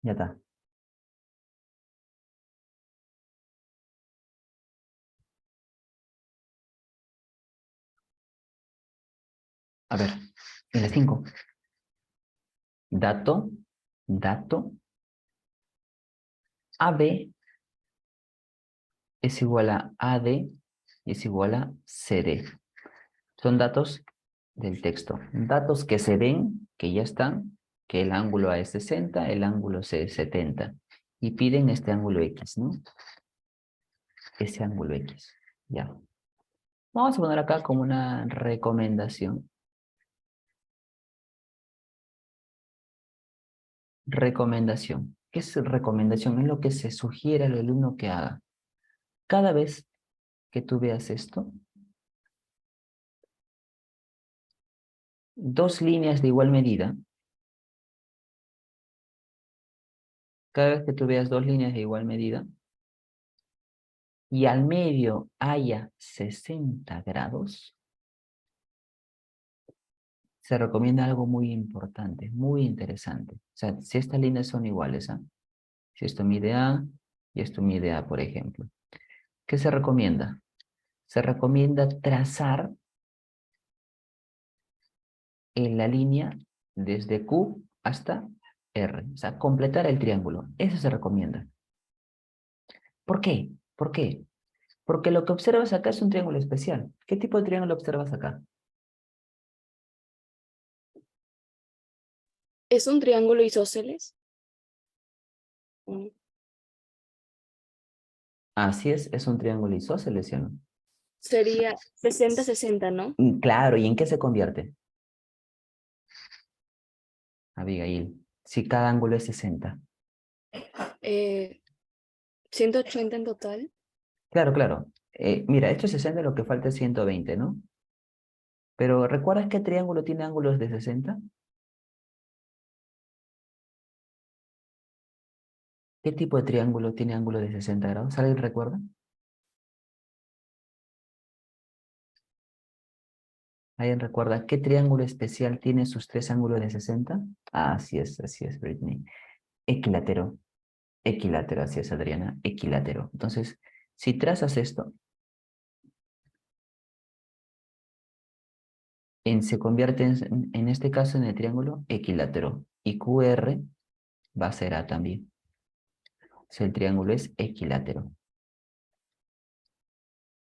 Ya está. A ver, en la 5. Dato, AB es igual a AD es igual a CD. Son datos del texto. Datos que se ven, que ya están, que el ángulo A es 60, el ángulo C es 70. Y piden este ángulo X, ¿no? Ese ángulo X. Ya. Vamos a poner acá como una recomendación. Recomendación. ¿Qué es recomendación? Es lo que se sugiere al alumno que haga. Cada vez que tú veas esto, dos líneas de igual medida, cada vez que tú veas dos líneas de igual medida, y al medio haya 60 grados, se recomienda algo muy importante, muy interesante. O sea, si estas líneas son iguales, ¿ah? Si esto mide A y esto mide A, por ejemplo. ¿Qué se recomienda? Se recomienda trazar en la línea desde Q hasta R. O sea, completar el triángulo. Eso se recomienda. ¿Por qué? ¿Por qué? Porque lo que observas acá es un triángulo especial. ¿Qué tipo de triángulo observas acá? ¿Es un triángulo isósceles? Así es un triángulo isósceles, ¿sí o no? Sería 60-60, ¿no? Claro, ¿y en qué se convierte? Abigail, si cada ángulo es 60. 180 en total. Claro, claro. Mira, esto es 60, lo que falta es 120, ¿no? Pero ¿recuerdas qué triángulo tiene ángulos de 60? ¿Qué tipo de triángulo tiene ángulo de 60 grados? ¿Alguien recuerda? ¿Alguien recuerda qué triángulo especial tiene sus tres ángulos de 60? Ah, así es, Britney. Equilátero. Equilátero, así es, Adriana. Equilátero. Entonces, si trazas esto, se convierte en este caso en el triángulo equilátero. Y QR va a ser A también. O sea, el triángulo es equilátero.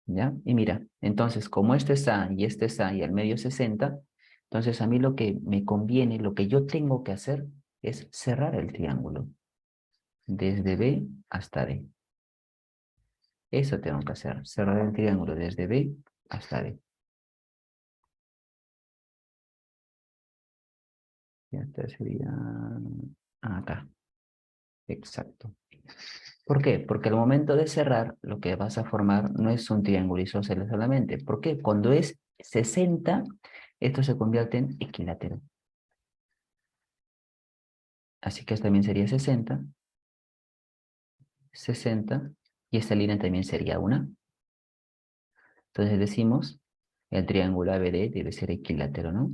¿Ya? Y mira, entonces, como este es A y este es A y al medio 60, entonces a mí lo que me conviene, lo que yo tengo que hacer es cerrar el triángulo. Desde B hasta D. Eso tengo que hacer. Cerrar el triángulo desde B hasta D. Y este sería acá. Exacto. ¿Por qué? Porque al momento de cerrar, lo que vas a formar no es un triángulo isósceles solamente. ¿Por qué? Cuando es 60, esto se convierte en equilátero. Así que esto también sería 60, 60, y esta línea también sería una. Entonces decimos, el triángulo ABD debe ser equilátero, ¿no?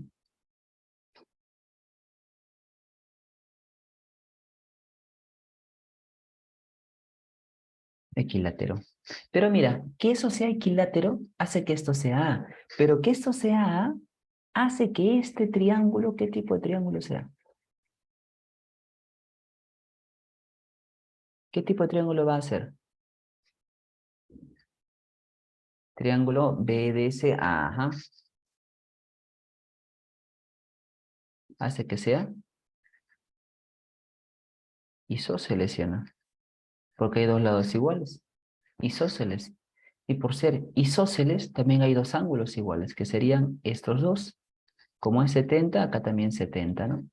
Equilátero. Pero mira, que eso sea equilátero hace que esto sea A. Pero que esto sea A hace que este triángulo, ¿qué tipo de triángulo sea? ¿Qué tipo de triángulo va a ser? Triángulo BDSA. Ajá. Hace que sea isósceles, ¿sí o no? Porque hay dos lados iguales. Isósceles. Y por ser isósceles, también hay dos ángulos iguales, que serían estos dos. Como es 70, acá también 70, ¿no?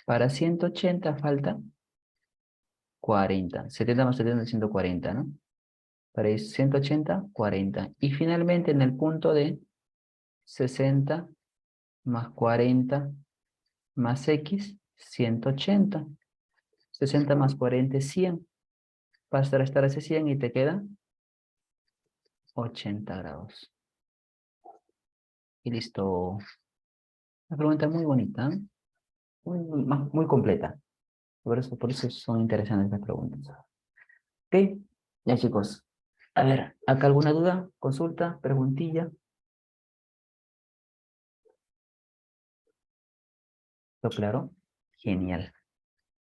Para 180 falta 40. 70 más 70 es 140, ¿no? Para 180, 40. Y finalmente en el punto de 60 más 40 más X, 180. 60 más 40 es 100. Vas a restar ese 100 y te queda 80 grados. Y listo. Una pregunta muy bonita, ¿eh? Muy completa. Por eso son interesantes las preguntas. Ok, ya chicos. A ver, ¿acá alguna duda? ¿Consulta? ¿Preguntilla? ¿Todo claro? Genial.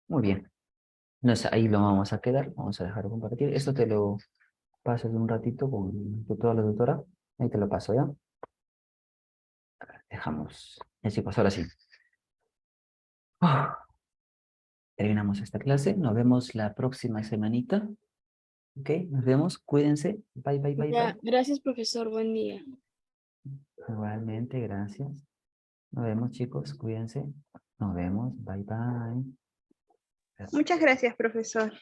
Muy bien. Entonces ahí lo vamos a quedar. Vamos a dejar de compartir. Esto te lo paso de un ratito con el tutor o la tutora. Ahí te lo paso, ¿ya? A ver, dejamos. Ya chicos, ahora sí. Terminamos esta clase. Nos vemos la próxima semanita. Ok, nos vemos. Cuídense. Bye, bye, bye, Ya, bye. gracias, profesor. Buen día. Igualmente, gracias. Nos vemos, chicos. Cuídense. Nos vemos. Bye, bye. Muchas gracias, profesor.